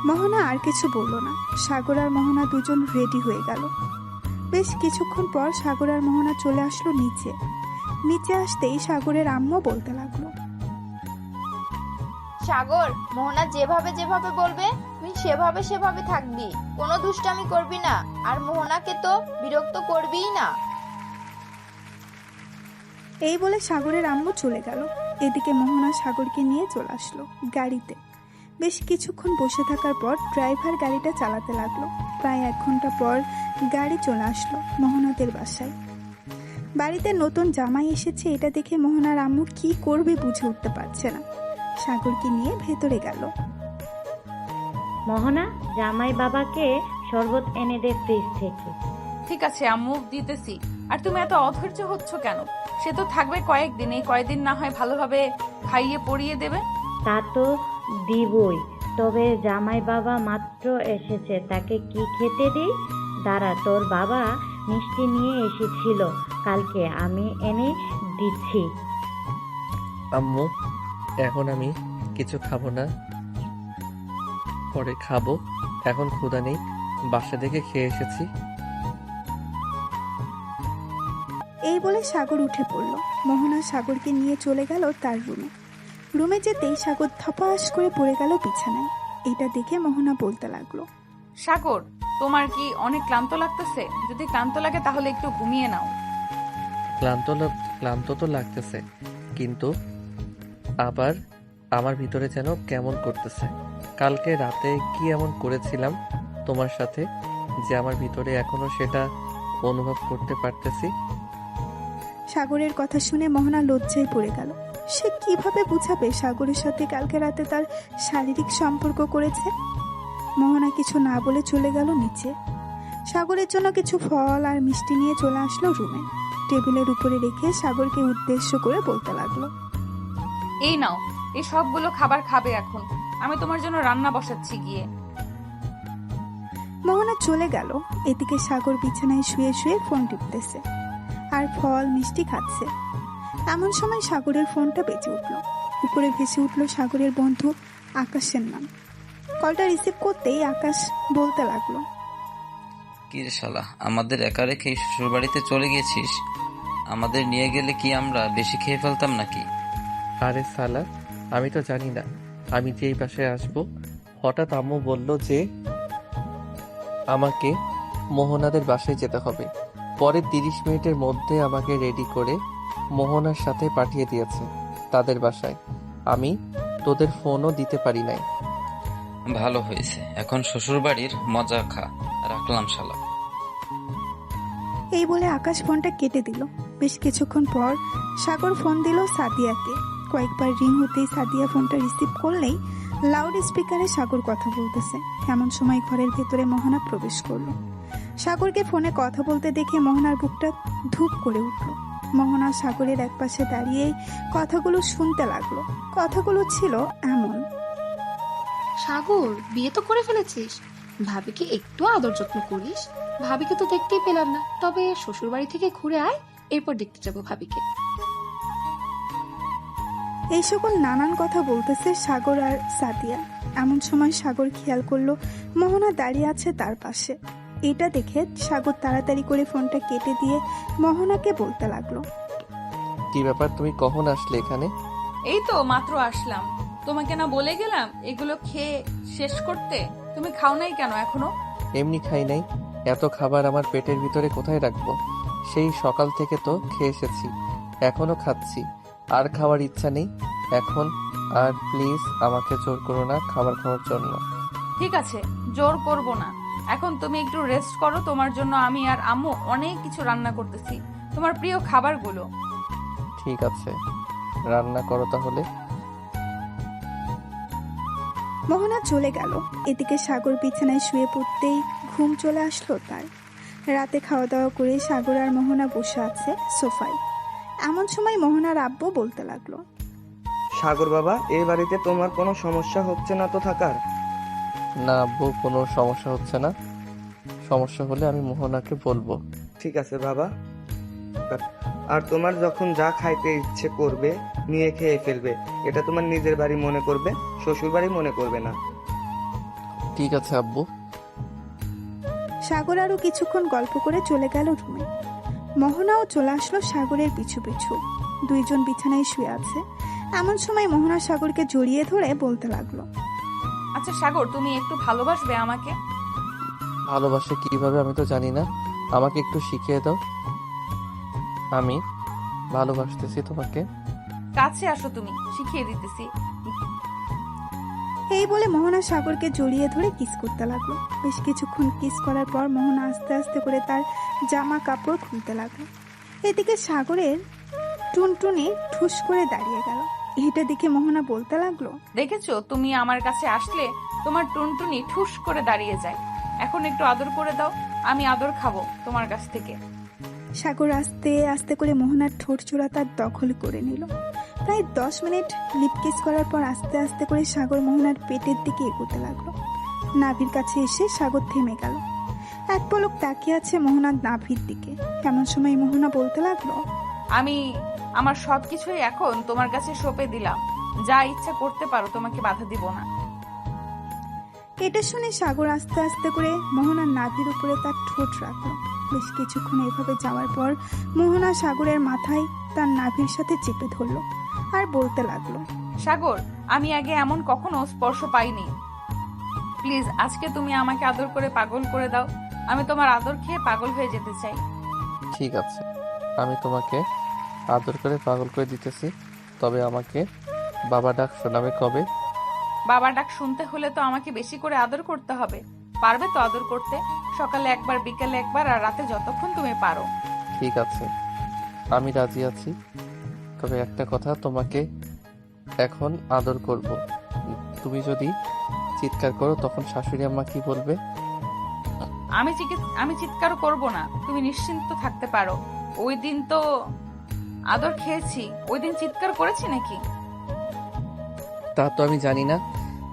মোহনা আর কিছু বলল না। সাগর আর মোহনা দুজন রেডি হয়ে গেল। বেশ কিছুক্ষণ পর সাগর আর মোহনা চলে আসলো নিচে। নিচে আসতেই সাগরের আম্মু বলতে লাগলো, সাগর, মোহনা যেভাবে যেভাবে বলবে তুই সেভাবে সেভাবে থাকবি, কোনো দুষ্টামি করবি না, আর মোহনাকে তো বিরক্ত করবিই না। এই বলে সাগরের আম্মু চলে গেল। এদিকে মোহনা সাগরকে নিয়ে চলে আসলো গাড়িতে। বেশ কিছুক্ষণ বসে থাকার পর ড্রাইভার গাড়িটা চালাতে লাগলো। প্রায় 1 ঘন্টা পর গাড়ি চলে আসলো মোহনাদের বাসায়। বাড়িতে নতুন জামাই এসেছে, এটা দেখে মোহনার আম্মু কি করবে বুঝে উঠতে পারছে না। সাগরকে নিয়ে ভেতরে গেল। মোহনা, জামাই বাবাকে শরবত এনে দে ফ্রিজ থেকে। ঠিক আছে আম্মু, দিতেছি। আর তুমি এত অধৈর্য হচ্ছ কেন? সে তো থাকবে কয়েকদিন, এই কয়েকদিন না হয় ভালোভাবে খাইয়ে পরিয়ে দেবে। তা তো দিবই, তবে জামাই বাবা মাত্র এসেছে, তাকে কি খেতে দিই? দাঁড়া, তোর বাবা মিষ্টি নিয়ে এসেছিল কালকে, আমি এনে দিচ্ছি। আম্মু, এখন আমি কিছু খাবো না, পরে খাবো, এখন ক্ষুধা নেই, বাসা থেকে খেয়ে এসেছি। এই বলে সাগর উঠে পড়ল। মোহনা সাগরকে নিয়ে চলে গেল তার রুমে। রুমে যেতেই সাগর ধপাস করে পড়ে গেল বিছানায়। এটা দেখে মোহনা বলতে লাগলো, সাগর, তোমার কি অনেক ক্লান্ত লাগতেছে? যদি ক্লান্ত লাগে তাহলে একটু ঘুমিয়ে নাও। ক্লান্ত তো লাগতেছে, কিন্তু আবার আমার ভিতরে যেন কেমন করতেছে। কালকে রাতে কি এমন করেছিলাম তোমার সাথে যে আমার ভিতরে এখনো সেটা অনুভব করতে পারতেছি। সাগরের কথা শুনে মোহনা লজ্জায় পড়ে গেল। সে কিভাবে বুঝাবে সাগরের সাথে কালকে রাতে তার শারীরিক সম্পর্ক করেছে। মোহনা কিছু না বলে চলে গেল নিচে। সাগরের জন্য কিছু ফল আর মিষ্টি নিয়ে চলে আসলো রুমে। টেবিলের উপরে রেখে সাগরকে উদ্দেশ্য করে বলতে লাগলো, এই নাও, এই সবগুলো খাবার খাবে এখন। আমি তোমার জন্য রান্না বসাচ্ছি গিয়ে। মোহনা চলে গেল। এদিকে সাগর বিছানায় শুয়ে শুয়ে ফোন টিপতেছে আর ফল মিষ্টি খাচ্ছে। এমন সময় সাগরের ফোনটা বেজে উঠল। উপরে ভেসে উঠল সাগরের বন্ধু আকাশের নাম। কলটা রিসিভ করতেই আকাশ বলতে লাগলো, কি রে শালা, আমাদের একা রেখে শ্বশুর বাড়িতে চলে গেছিস? আমাদের নিয়ে গেলে কি আমরা বেশি খেয়ে ফেলতাম নাকি? আরে সালা, আমি তো জানি না আমি যেই বাসায় আসবো। হঠাৎ আম্মু বলল যে আমাকে মোহনাদের বাসায় যেতে হবে। পরের 30 মিনিটের মধ্যে আমাকে রেডি করে মোহনার সাথে পাঠিয়ে দিয়েছে তাদের বাসায়। আমি তোদের ফোনও দিতে পারি নাই। ভালো হয়েছে, এখন শ্বশুর বাড়ির মজা খা। রাখলাম শালা। এই বলে আকাশ ফোনটা কেটে দিল। বেশ কিছুক্ষণ পর সাগর ফোন দিল সাদিয়াকে। কয়েকবার রিং হতেই সাদিয়া ফোনটা রিসিভ করলেই লাউড স্পিকারে সাগর কথা বলতেছে। এমন সময় ঘরের ভেতরে মোহনা প্রবেশ করলো। সাগরকে ফোনে কথা বলতে দেখে মোহনার বুকটা ধূপ করে উঠল। মোহনা সাগরের একপাশে দাঁড়িয়েই কথাগুলো শুনতে লাগলো। কথাগুলো ছিল এমন, সাগর, বিয়ে তো করে ফেলেছিস, ভাবিকে একটু আদর যত্ন করিস। ভাবিকে তো দেখতেই পেলাম না, তবে শ্বশুর বাড়ি থেকে ঘুরে আয়, এরপর দেখতে যাবো ভাবিকে। এই সকল নানান কথা বলতেছে সাগর আর সাদিয়া। এমন সময় সাগর খেয়াল করলো মোহনা দাঁড়িয়ে আছে তার পাশে। এটা দেখে সাগর তাড়াতাড়ি করে ফোনটা কেটে দিয়ে মোহনাকে বলতে লাগলো, কি ব্যাপার, তুমি কখন আসলে এখানে? এই তো মাত্র আসলাম। তোমাকে না বলে গেলাম এগুলো খেয়ে শেষ করতে? তুমি খাও নাই কেন এখনো? এমনি খাই নাই, এত খাবার আমার পেটের ভিতরে কোথায় রাখবো? সেই সকাল থেকে তো খেয়ে এসেছি, এখনো খাচ্ছি। আর খাওয়ার ইচ্ছা নেই এখন। আর প্লিজ আমাকে জোর করো না খাবার খাওয়ার জন্য। ঠিক আছে, জোর করব না। এখন তুমি একটু রেস্ট করো। তোমার জন্য আমি আর আম্মু অনেক কিছু রান্না করতেছি, তোমার প্রিয় খাবারগুলো। ঠিক আছে, রান্না করো তাহলে। মোহনা চলে গেল। এদিকে সাগর বিছানায় শুয়ে পড়তেই ঘুম চলে আসলো তার। রাতে খাওয়া দাওয়া করে সাগর আর মোহনা বসে আছে সোফায়। এমন সময় মোহনার আব্বু বলতে লাগলো, সাগর বাবা, এই বাড়িতে তোমার কোনো সমস্যা হচ্ছে না তো থাকার? না আব্বু, কোনো সমস্যা হচ্ছে না। সমস্যা হলে আমি মোহনাকে বলবো। ঠিক আছে বাবা। আর তোমার যখন যা খাইতে ইচ্ছে করবে নিয়ে খেয়ে ফেলবে। এটা তোমার নিজের বাড়ি মনে করবে, শ্বশুর বাড়ি মনে করবে না। ঠিক আছে আব্বু। সাগর আরো কিছুক্ষণ গল্প করে চলে গেল রুমে। মোহনাও চলে আসলো সাগরের পিছু পিছু। দুইজন বিছানায় শুয়ে আছে। এমন সময় মোহনা সাগরকে জড়িয়ে ধরে বলতে লাগলো, আচ্ছা সাগর, তুমি একটু ভালোবাসবে আমাকে? ভালোবাসে কিভাবে আমি তো জানি না, আমাকে একটু শিখিয়ে দাও। আমি ভালোবাসতেছি তোমাকে। কাছে আসো, তুমি শিখিয়ে দিতেছি। এই বলে মোহনা সাগরকে জড়িয়ে ধরে কিস করতে লাগলো। বেশ কিছুক্ষণ কিস করার পর মোহনা আস্তে আস্তে করে তার জামা কাপড় খুলতে লাগলো। এদিকে সাগরের টুনটুনি ঠুস করে দাঁড়িয়ে গেল। এটা দেখে মোহনা বলতে লাগলো, দেখেছো, তুমি আমার কাছে আসলে তোমার টুনটুনি ঠুস করে দাঁড়িয়ে যায়। এখন একটু আদর করে দাও, আমি আদর খাবো তোমার কাছ থেকে। সাগর আস্তে আস্তে করে মোহনার ঠোঁট চূড়া তার দখল করে নিল। প্রায় 10 মিনিট লিপ কিস করার পর আস্তে আস্তে করে সাগর মোহনার পেটের দিকে এগোতে লাগলো। নাভির কাছে এসে সাগর থেমে গেল। এক পলক তাকিয়ে আছে মোহনার নাভির দিকে। এমন সময় মোহনা বলতে লাগলো, আমি আমার সবকিছুই এখন তোমার কাছে সঁপে দিলাম। যা ইচ্ছা করতে পারো, তোমাকে বাধা দিব না। এটা শুনে সাগর আস্তে আস্তে করে মোহনার নাভির উপরে তার ঠোঁট রাখলো। বেশ কিছুক্ষণ এভাবে যাওয়ার পর মোহনা সাগরের মাথায় তার নাভির সাথে চেপে ধরলো আর বলতে লাগলো, সাগর, আমি আগে এমন কখনো স্পর্শ পাইনি। প্লিজ আজকে তুমি আমাকে আদর করে পাগল করে দাও। আমি তোমার আদর খেয়ে পাগল হয়ে যেতে চাই। ঠিক আছে, আমি তোমাকে আদর করে পাগল করে দিতেছি। তবে আমাকে বাবা ডাক শোনাবে কবে? বাবা ডাক শুনতে হলে তো আমাকে বেশি করে আদর করতে হবে। পারবে তো আদর করতে? সকালে একবার, বিকেলে একবার, আর রাতে যতক্ষণ তুমি পারো। ঠিক আছে, আমি রাজি আছি। তবে একটা কথা, তোমাকে এখন আদর করব। তুমি যদি চিৎকার করো তখন শাশুড়ি আম্মা কি বলবে? আমি চিৎকার করব না, তুমি নিশ্চিন্ত থাকতে পারো। ওই দিন তো আদর খেয়েছি, ওই দিন চিৎকার করেছি নাকি? তা তো আমি জানি না,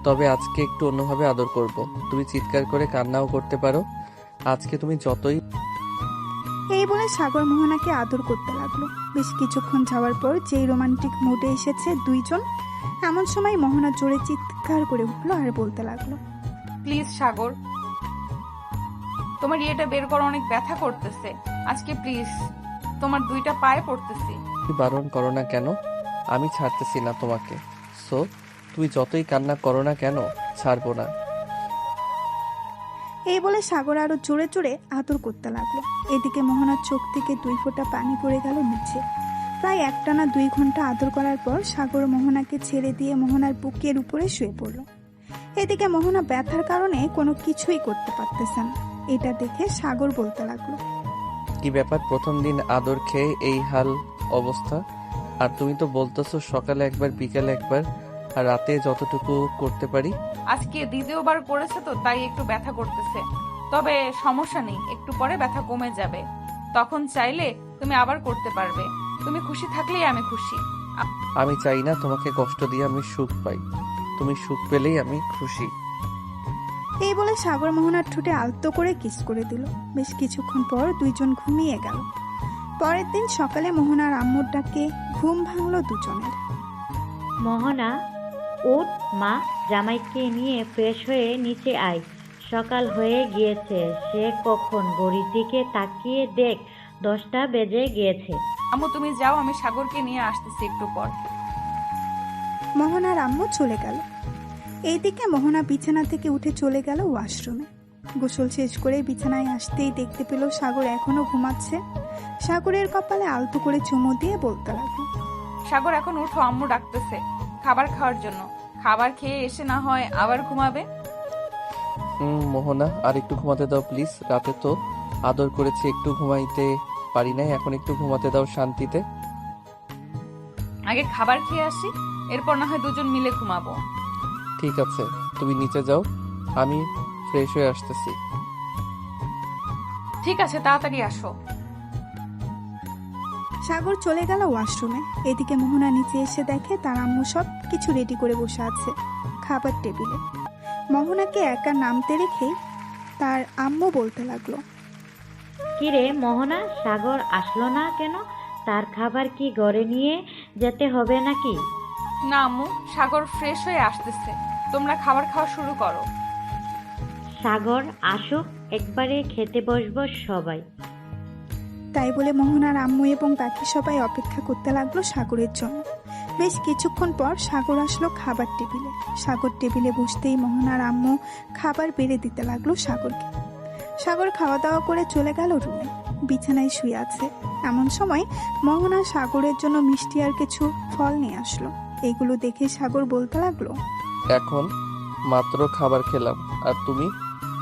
তবে আজকে একটু অন্যভাবে আদর করব। তুমি চিৎকার করে কান্নাও করতে পারো। আজকে তুমি যতই। এই বলে সাগর মোহনাকে আদর করতে লাগলো। বেশ কিছুক্ষণ যাওয়ার পর যেই রোমান্টিক মুডে এসেছে দুইজন, এমন সময় মোহনা জোরে চিৎকার করে উঠলো আর বলতে লাগলো, প্লিজ সাগর, তোমার ইয়েটা বের করো, অনেক ব্যথা করতেছে। আজকে প্লিজ তোমার দুইটা পায়ে পড়তেছি। তুমি বারণ করো না কেন? আমি ছাড়তেছি না তোমাকে। সো তুমি যতই কান্না করো না কেন, ছাড়বো না। এই বলে সাগর আরো জোরে জোরে আদর করতে লাগলো। এদিকে মোহনার চোখ থেকে 2 ফোঁটা পানি পড়ে গেল নিচে। প্রায় একটানা 2 ঘন্টা আদর করার পর সাগর মোহনাকে ছেড়ে দিয়ে মোহনার বুকের উপরে শুয়ে পড়ল। এদিকে মোহনা ব্যথার কারণে কোনো কিছুই করতে পারতেছে না। এটা দেখে সাগর বলতে লাগলো, কি ব্যাপার, প্রথম দিন আদর খেয়ে এই হাল অবস্থা? আর তুমি তো বলতেছো সকালে একবার বিকালে একবার আর রাতে যতটুকু করতে পারি। আজকে দ্বিতীয়বার করেছে তো তাই একটু ব্যথা করতেছে, তবে সমস্যা নেই, একটু পরে ব্যথা কমে যাবে। তখন চাইলে তুমি আবার করতে পারবে। তুমি খুশি থাকলেই আমি খুশি। আমি চাই না তোমাকে কষ্ট দিয়ে আমি সুখ পাই। তুমি সুখ পেলেই আমি খুশি। এই বলে সাগর মোহনার ঠোঁটে আলতো করে কিস করে দিল। বেশ কিছুক্ষণ পর দুইজন ঘুমিয়ে গেল। পরের দিন সকালে মোহনার আম্মুর ডাকে ঘুম ভাঙলো দুজনের। মোহনা, উঠ মা, জামাইকে নিয়ে ফ্রেশ হয়ে নিচে আয়। সকাল হয়ে গিয়েছে। সে কখন ঘড়ির দিকে তাকিয়ে দেখ 10টা বেজে গিয়েছে। আম্মু তুমি যাও, আমি সাগরকে নিয়ে আসতেছি একটু পর। মোহনার আম্মু চলে গেল। এইদিকে মোহনা বিছানা থেকে উঠে চলে গেল ওয়াশরুমে। গোসল শেষ করে বিছানায় আসতেই দেখতে পেল সাগর এখনো ঘুমাচ্ছে। সাগরের কপালে আলতো করে চুমু দিয়ে বলতে লাগলো, সাগর এখন উঠো, আম্মু ডাকতেছে খাবার খাওয়ার জন্য। খাবার খেয়ে এসে না হয় আবার ঘুমাবে। মোহনা, আর একটু ঘুমাতে দাও প্লিজ। রাতে তো আদর করেছি, একটু ঘুমাইতে পারি নাই, এখন একটু ঘুমাতে দাও শান্তিতে। আগে খাবার খেয়ে আসি, এরপর না হয় দুজন মিলে ঘুমাবো। ঠিক আছে, তুমি নিচে যাও, আমি ফ্রেশ হয়ে আসতেছি। ঠিক আছে, তাড়াতাড়ি আসো। সাগর চলে গেল ওয়াশরুমে। এদিকে মোহনা নিচে এসে দেখে তার আম্মু সব কিছু রেডি করে বসে আছে খাবার টেবিলে। মোহনাকে একা নামতে রেখেই তার আম্মু বলতে লাগলো, কিরে মোহনা, সাগর আসলো না কেন? তার খাবার কি ঘরে নিয়ে যেতে হবে নাকি? না আম্মু, সাগর ফ্রেশ হয়ে আসতেছে, তোমরা খাবার খাওয়া শুরু করো। সাগর আসুক, একবারে খেতে বসবো সবাই। তাই বলে মোহনার আম্মু এবং বাকি সবাই অপেক্ষা করতে লাগলো সাগরের জন্য। বেশ কিছুক্ষণ পর সাগর আসলো খাবার টেবিলে। সাগর টেবিলে বসতেই মোহনার আম্মু খাবার বেড়ে দিতে লাগলো সাগরকে। সাগর খাওয়া দাওয়া করে চলে গেল রুমে। বিছানায় শুয়ে আছে। এমন সময় মোহনা সাগরের জন্য মিষ্টি আর কিছু ফল নিয়ে আসলো। এগুলো দেখে সাগর বলতে লাগলো, এখন মাত্র খাবার খেলাম আর তুমি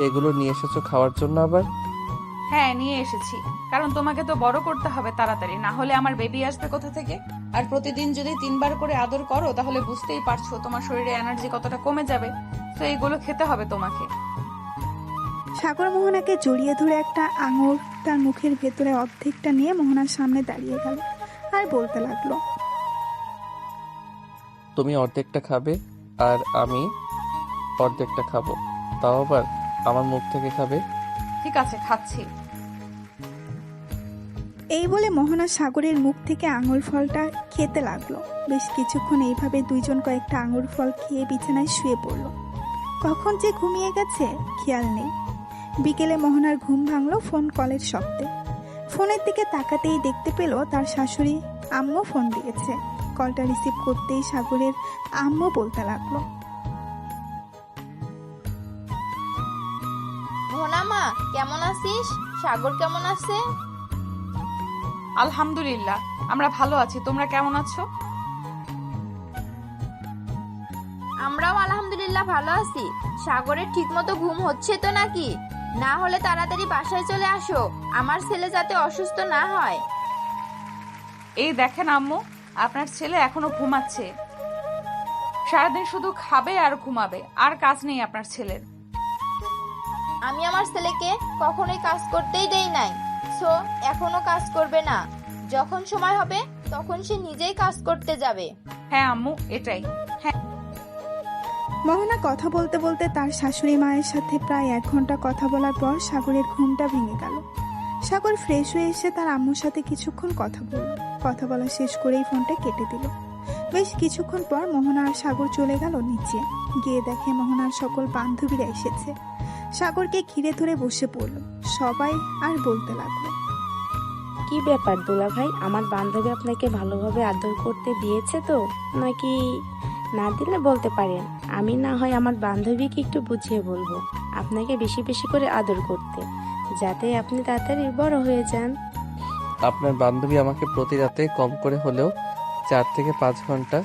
এগুলো নিয়ে এসেছো খাওয়ার জন্য আবার? হ্যাঁ নিয়ে এসেছি, কারণ তোমাকে তো বড় করতে হবে তাড়াতাড়ি, না হলে আমার বেবি আসবে কোথা থেকে? আর প্রতিদিন যদি 3 বার করে আদর করো তাহলে বুঝতেই পারছো তোমার শরীরে এনার্জি কতটা কমে যাবে। তো এইগুলো খেতে হবে তোমাকে। সাগর মোহনাকে জড়িয়ে ধরে একটা আঙুর তার মুখের ভেতরে অর্ধেকটা নিয়ে মোহনার সামনে দাঁড়িয়ে গেল আর বলতে লাগলো, তুমি অর্ধেকটা খাবে আর আমি অর্ধেকটা খাবো, তাও আবার আমার মুখ থেকে খাবে। ঠিক আছে, খাচ্ছি। এই বলে মোহনা সাগরের মুখ থেকে আঙুর ফলটা খেতে লাগলো। বেশ কিছুক্ষণ এইভাবে দুইজন কয়েকটা আঙুর ফল খেয়ে বিছানায় শুয়ে পড়ল। কখন যে ঘুমিয়ে গেছে খেয়াল নেই। বিকেলে মোহনার ঘুম ভাঙলো ফোন কলের শব্দে। ফোনের দিকে তাকাতেই দেখতে পেল তার শাশুড়ি আম্মু ফোন দিয়েছে। কলটা রিসিভ করতেই সাগরের আম্মু বলতে লাগলো, মোহনা মা, কেমন আছিস? সাগর কেমন আছে? আলহামদুলিল্লাহ, আমরা ভালো আছি। তোমরা কেমন আছো? আমরাও আলহামদুলিল্লাহ ভালো আছি। সাগরের ঠিকমতো ঘুম হচ্ছে তো নাকি? না হলে তাড়াতাড়ি বাসায় চলে আসো, আমার ছেলে যাতে অসুস্থ না হয়। এই দেখেন আম্মু, আপনার ছেলে এখনো ঘুমাচ্ছে। সারাদিন শুধু খাবে আর ঘুমাবে, আর কাজ নেই আপনার ছেলের। আমি আমার ছেলেকে কখনোই কাজ করতেই দেই নাই, সো এখনো কাজ করবে না। যখন সময় হবে তখন সে নিজেই কাজ করতে যাবে। হ্যাঁ আম্মু, এটাই। মোহনা কথা বলতে বলতে তার শাশুড়ি মায়ের সাথে প্রায় 1 ঘন্টা কথা বলার পর সাগরের ঘুমটা ভেঙে গেল। সাগর ফ্রেশ হয়ে এসে তার আম্মুর সাথে কিছুক্ষণ কথা বলল। কথা বলা শেষ করেই ফোনটা কেটে দিল। বেশ কিছুক্ষণ পর মোহনা আর সাগর চলে গেল নিচে। গিয়ে দেখে মোহনার সকল বান্ধবীরা এসেছে। সাগরকে ঘিরে ধরে বসে পড়ল। সবাই আর বলতে লাগলো, কি ব্যাপার দুলা ভাই, আমার বান্ধবী আপনাকে ভালোভাবে আদর করতে দিয়েছে তো, নাকি না দিলে বলতে পারেন, আমি না হয় আমার বান্ধবীকে একটু বুঝিয়ে বলবো আপনাকে বেশি বেশি করে আদর করতে, যাতে আপনি তাড়াতাড়ি বড় হয়ে যান। আপনার বান্ধবী আমাকে প্রতি রাতে কম করে হলেও 4 থেকে 5 ঘন্টা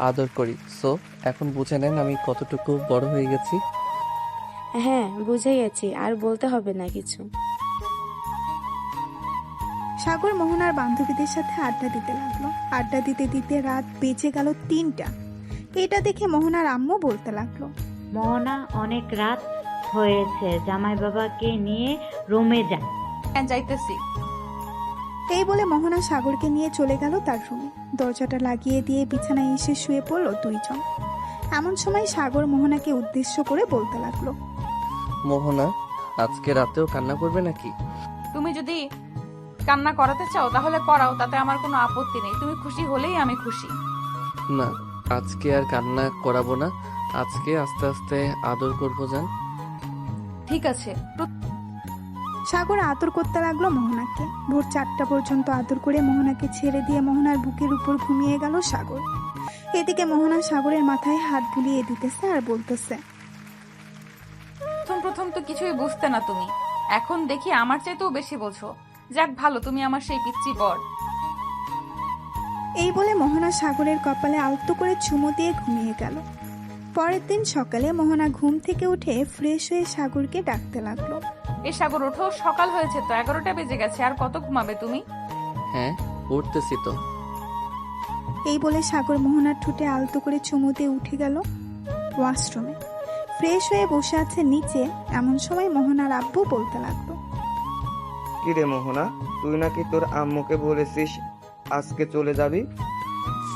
আদর করি। সো এখন বুঝে নেন আমি কতটুকু বড় হয়ে গেছি। হ্যাঁ বুঝে গেছি, আর বলতে হবে না কিছু। সাগর মোহনার বান্ধবীদের সাথে আড্ডা দিতে লাগলো। আড্ডা দিতে দিতে রাত বেজে গেল 3টা। এটা দেখে মোহনার আম্মু বলতে লাগলো, মোহনা অনেক রাত হয়েছে, জামাই বাবাকে নিয়ে রুমে যা। হ্যাঁ যাইতেছি। এই বলে মোহনা সাগরকে নিয়ে চলে গেল তার রুমে। দরজাটা লাগিয়ে দিয়ে বিছানায় এসে শুয়ে পড়ল দুইজন। এমন সময় সাগর মোহনাকে উদ্দেশ্য করে বলতে লাগলো, মোহনা, আজকে রাতেও কান্না করবে নাকি? তুমি যদি কান্না করাতে চাও তাহলে করাও, তাতে আমার কোনো আপত্তি নেই। তুমি খুশি হলেই আমি খুশি। না, আজকে আর কান্না করাবো না। আজকে আস্তে আস্তে আদর করবো জান। ঠিক আছে। সাগর আদর করতে লাগলো মোহনাকে। ভোর 4টা পর্যন্ত আদর করে মোহনাকে ছেড়ে দিয়ে মোহনার বুকের উপর ঘুমিয়ে গেল সাগর। এদিকে মোহনা সাগরের মাথায় হাত বুলিয়ে দিতেছে আর বলতেছে, প্রথম তো কিছুই বুঝতে না তুমি, এখন দেখি আমার চাইতেও বেশি বোঝো। যাক ভালো, তুমি আমার সেই পিচ্চি বর। এই বলে মোহনা সাগরের কপালে আলতো করে চুমু দিয়ে ঘুমিয়ে গেল। পরের দিন সকালে মোহনা ঘুম থেকে উঠে ফ্রেশ হয়ে সাগরকে ডাকতে লাগলো, এ সাগর ওঠো, সকাল হয়েছে তো, 11টা বেজে গেছে। আর কত ঘুমাবে তুমি? হ্যাঁ উঠতেছি তো। এই বলে সাগর মোহনার ঠোঁটে আলতো করে চুমু দিয়ে উঠে গেল ওয়াশরুমে। ফ্রেশ হয়ে বসে আছে নিচে। এমন সময় মোহনার আব্বু বলতে লাগলো, কিরে মোহনা, তুই নাকি তোর আম্মুকে বলেছিস আজকে চলে যাবি?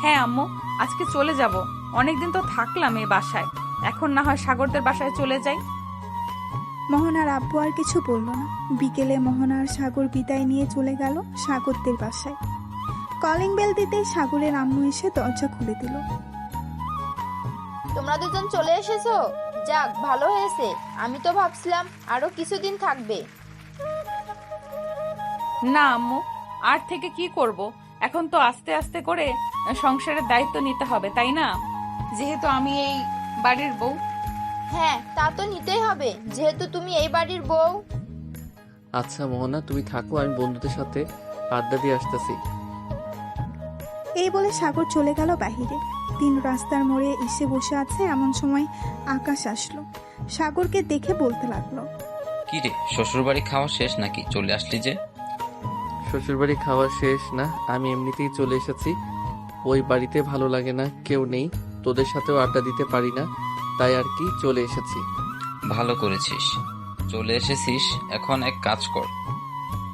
হ্যাঁ আম্মু, আজকে চলে যাব। অনেকদিন তো থাকলাম এই বাসায়, এখন না হয় সাগরদের বাসায় চলে যাই। মোহনার আব্বু আর কিছু বলল না। বিকেলে মোহনা আর সাগর বিদায় নিয়ে চলে গেল সাগরদের বাসায়। কলিং বেল দিতেই সাগরের আম্মু এসে দরজা খুলে দিল। তোমরা দুজন চলে এসেছো, যাক ভালো হয়েছে। আমি তো ভাবছিলাম আরো কিছুদিন থাকবে। না আম্মু, আর থেকে কি করব? এখন তো আস্তে আস্তে করে সংসারের দায়িত্ব নিতে হবে, তাই না? যেহেতু আমি এই বাড়ির বউ। হ্যাঁ তা তো নিতেই হবে, যেহেতু তুমি এই বাড়ির বউ। আচ্ছা মোহনা, তুমি থাকো, আমি বন্ধুদের সাথে আড্ডা দিয়ে আসতেছি। এই বলে সাগর চলে গেল বাহিরে। 3 রাস্তার মোড়ে এসে বসে আছে। এমন সময় আকাশ আসলো। সাগরকে দেখে বলতে লাগলো, কি রে, শ্বশুরবাড়ি খাওয়া শেষ নাকি? চলে আসলি যে? শ্বশুরবাড়ি খাওয়া শেষ না, আমি এমনিতেই চলে এসেছি। ওই বাড়িতে ভালো লাগে না, কেউ নেই, তোদের সাথেও আড্ডা দিতে পারি না, তাই আর কি চলে এসেছি। ভালো করেছিস, চলে এসেছিস। এখন এক কাজ কর,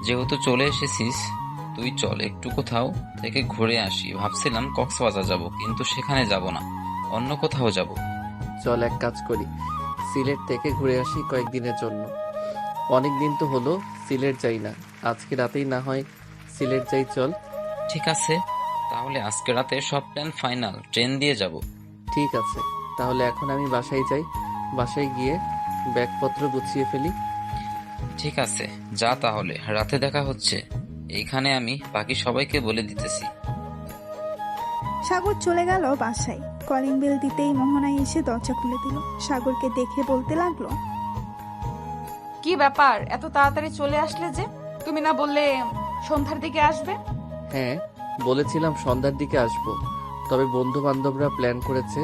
যেহেতু চলে এসেছিস তুই চল একটু কোথাও থেকে ঘুরে আসি। ভাবছিলাম কক্সবাজার যাব, কিন্তু সেখানে যাব না, অন্য কোথাও যাব। চল এক কাজ করি, সিলেট থেকে ঘুরে আসি কয়েকদিনের জন্য। অনেক দিন তো হলো সিলেট যাই না, আজকে রাতেই না হয় সিলেট যাই, চল। ঠিক আছে, তাহলে আজকে রাতে সব প্ল্যান ফাইনাল, ট্রেন দিয়ে যাব। ঠিক আছে, তাহলে এখন আমি বাসায় যাই, বাসায় গিয়ে ব্যাগপত্র গুছিয়ে ফেলি। ঠিক আছে, যা তাহলে, রাতে দেখা হচ্ছে। এইখানে আমি বাকি সবাইকে বলে দিতেছি। সাগর চলে গেল বাসায়। কলিং বেল দিতেই মোহনা এসে দরজা খুলে দিল। সাগরকে দেখে বলতে লাগলো, কি ব্যাপার, এত তাড়াতাড়ি চলে আসলে যে? তুমি না বললে সন্ধ্যার দিকে আসবে? হ্যাঁ বলেছিলাম সন্ধ্যার দিকে আসবো, তবে বন্ধু বান্ধবরা প্ল্যান করেছে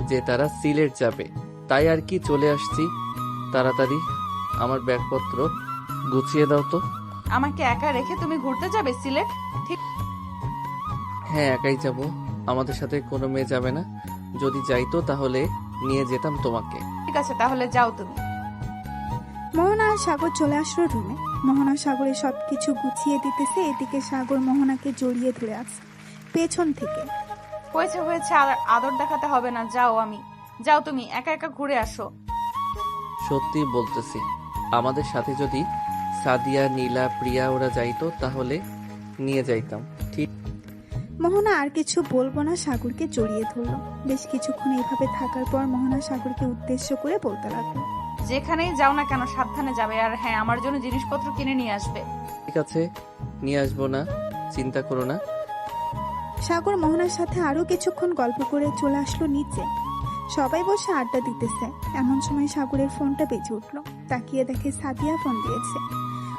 যে তারা সিলেট যাবে, তাই আর কি চলে আসছি তাড়াতাড়ি। আমার ব্যাগপত্র গুছিয়ে দাও তো। আমাকে একা রেখে তুমি ঘুরতে যাবে সিলেট? ঠিক। হ্যাঁ একাই যাব, আমাদের সাথে কোনো মেয়ে যাবে না। যদি যাইতো তাহলে নিয়ে যেতাম তোমাকে। ঠিক আছে, তাহলে যাও তুমি। মোহনা আর সাগর চলে আসলো রুমে। মোহনা সাগরে সবকিছু গুছিয়ে দিতেছে, এদিকে সাগর মোহনাকে জড়িয়ে ধরে আছে পেছন থেকে। হয়েছে হয়েছে, আর আদর দেখাতে হবে না, যাও তুমি একা একা ঘুরে আসো। সত্যি বলতেছি, আমাদের সাথে যদি সাদিয়া, নীলা, প্রিয়া ওরা যাইতো তাহলে নিয়ে যাইতাম। ঠিক। মোহনা আর কিছু বলবো না, সাগরকে জড়িয়ে ধরলো। বেশ কিছুক্ষণ এইভাবে থাকার পর মোহনা সাগরকে উদ্দেশ্য করে বলতে লাগলো, যেখানেই যাও না কেন সাবধানে যাবে, আর হ্যাঁ, আমার জন্য জিনিসপত্র কিনে নিয়ে আসবে। ঠিক আছে, নিয়ে আসবো না, চিন্তা করো না। সাগর মোহনার সাথে আরো কিছুক্ষণ গল্প করে চলে আসলো নিচে। সবাই বসে আড্ডা দিতেছে। এমন সময় সাগরের ফোনটা বেজে উঠলো। তাকিয়ে দেখে সাদিয়া ফোন দিয়েছে।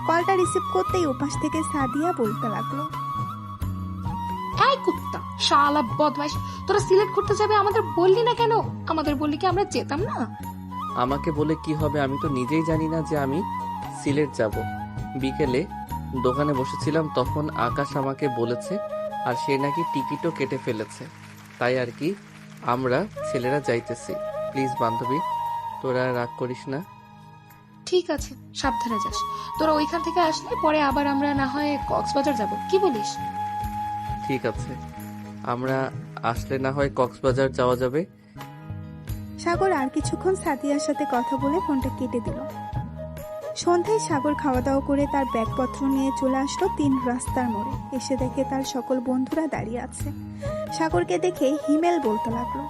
কলটা রিসিভ করতেই ওপাশ থেকে সাদিয়া বলতে লাগলো, এই কুত্তা, শালা বদমাইশ, তোরা সিলেক্ট করতে যাবে আমাদের বললি না কেন? আমাদের বললি কি আমরা যেতাম না? আমাকে বলে কি হবে, আমি তো নিজেই জানি না যে আমি সিলেট যাব। বিকেলে দোকানে বসেছিলাম, তখন আকাশ আমাকে বলেছে, আর সে নাকি টিকিটও কেটে ফেলেছে। তাই আর কি আমরা ছেলেরা যাইতেছি। প্লিজ বান্ধবী, তোরা রাগ করিস না। ঠিক আছে, সাবধানে যাস। তোরা ওইখান থেকে আসলে পরে আবার আমরা না হয় কক্সবাজার যাব, কি বলিস? ঠিক আছে, আমরা আসলে না হয় কক্সবাজার যাওয়া যাবে। সাগর আর কিছুক্ষণ সাদিয়ার সাথে কথা বলে ফোনটা কেটে দিল। সন্ধ্যায় সাগর খাওয়া দাওয়া করে তার ব্যাগপত্র নিয়ে চলে আসলো 3 রাস্তার মোড়ে। এসে দেখে তার সকল বন্ধুরা দাঁড়িয়ে আছে। সাগরকে দেখে হিমেল বলতে লাগলো,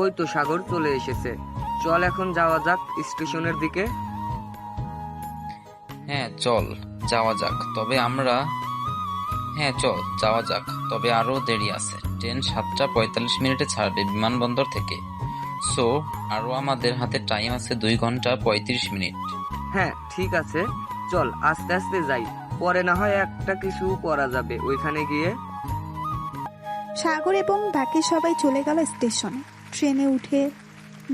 ওই তো সাগর চলে এসেছে, চল এখন যাওয়া যাক স্টেশনের দিকে। হ্যাঁ চল যাওয়া যাক, তবে আরো দেরি আছে। ট্রেন 7:45 ছাড়বে বিমানবন্দর থেকে। সো আরো আমাদের হাতে টাইম আছে 2 ঘন্টা 35 মিনিট। হ্যাঁ ঠিক আছে, চল আস্তে আস্তে যাই, পরে না হয় একটা কিছু করা যাবে ওইখানে গিয়ে। সাগর এবং বাকি সবাই চলে গেল স্টেশনে। ট্রেনে উঠে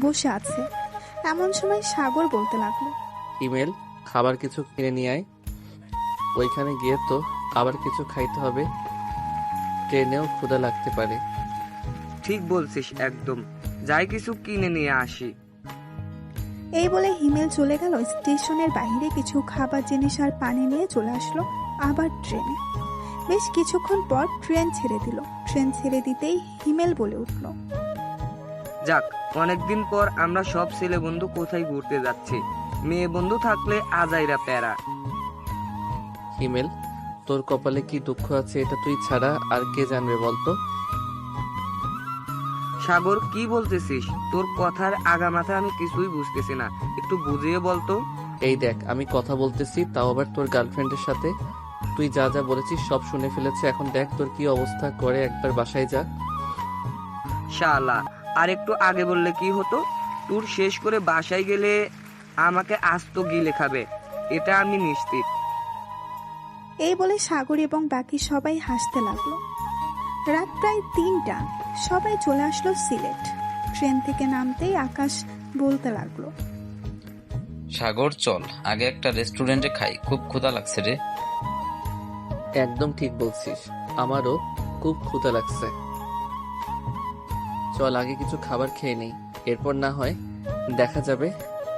বসে আছে। এমন সময় সাগর বলতে লাগলো, ইমেল, খাবার কিছু কিনে নিয়ে আয়। ওইখানে গিয়ে তো আবার কিছু খাইতে হবে, ট্রেনেও ক্ষুধা লাগতে পারে। ঠিক বলছিস একদম, যাই কিছু কিনে নিয়ে আসি। এই বলে হিমেল চলে গেল স্টেশনের বাইরে। কিছু খাবার জিনিস আর পানি নিয়ে চলে আসলো আবার ট্রেনে। বেশ কিছুক্ষণ পর ট্রেন ছেড়ে দিল। ট্রেন ছেড়ে দিতেই হিমেল বলে উঠল, যাক, অনেকদিন পর আমরা সব ছেলে বন্ধু কোথায় ঘুরতে যাচ্ছি। মেয়ে বন্ধু থাকলে আজাইরা প্যারা। হিমেল, তোর কপালে কি দুঃখ আছে এটা তুই ছাড়া আর কে জানবে বলতো? সাগর কি বলতেছিস? তোর কথার আগা মাথা আমি কিছুই বুঝতেছি না, একটু বুঝিয়ে বলতো। এই দেখ, আমি কথা বলতেছি, তাও আবার তোর গার্লফ্রেন্ডের সাথে। তুই যা যা বলেছিস সব শুনে ফেলেছে। এখন দেখ তোর কি অবস্থা করে, একবার বাসায় যা। শালা, আর একটু আগে বললে কি হতো? ট্যুর শেষ করে বাসায় গেলে আমাকে আস্ত গিলে খাবে, এটা আমি নিশ্চিত। এই বলে সাগর এবং বাকি সবাই হাসতে লাগলো। রাত প্রায় 3টা। সবাই চলে আসলো সিলেট। ট্রেন থেকে নামতেই আকাশ বলতে লাগলো, সাগর চল আগে একটা রেস্টুরেন্টে খাই, খুব ক্ষুধা লাগছে রে। একদম ঠিক বলছিস, আমারও খুব ক্ষুধা লাগছে। চল আগে কিছু খাবার খেয়ে নেই, এরপর না হয় দেখা যাবে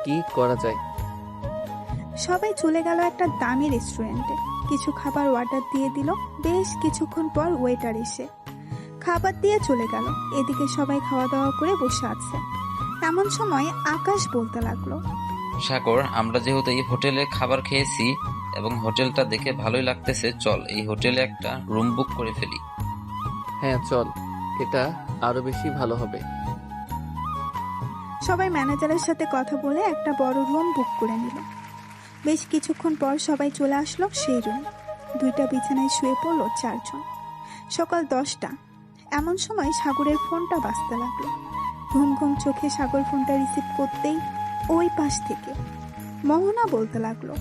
কি করা যায়। সবাই চলে গেল একটা দামি রেস্টুরেন্টে। কিছু খাবার অর্ডার দিয়ে দিল। বেশ কিছুক্ষণ পর ওয়েটার এসে খাবার দিয়ে চলে গেল। এদিকে সবাই খাওয়া দাওয়া করে বসে আছে। এমন সময় আকাশ বলতে লাগলো, সাগর, আমরা যেহেতু এই হোটেলে খাবার খেয়েছি এবং হোটেলটা দেখে ভালোই লাগতেছে, চল এই হোটেলে একটা রুম বুক করে ফেলি। হ্যাঁ চল, এটা আরো বেশি ভালো হবে। সবাই ম্যানেজারের সাথে কথা বলে একটা বড় রুম বুক করে নিল। বেশ কিছুক্ষণ পর সবাই চলে আসলো সেই রুম। 2টা বিছানায় শুয়ে পড়লো 4 জন। সকাল 10টা। এমন সময় সাগরের ফোনটা বাজতে লাগলো। ঘুম ঘুম চোখে সাগর ফোনটা রিসিভ করতেই ওই পাশ থেকে মোহনা বলতে লাগলো,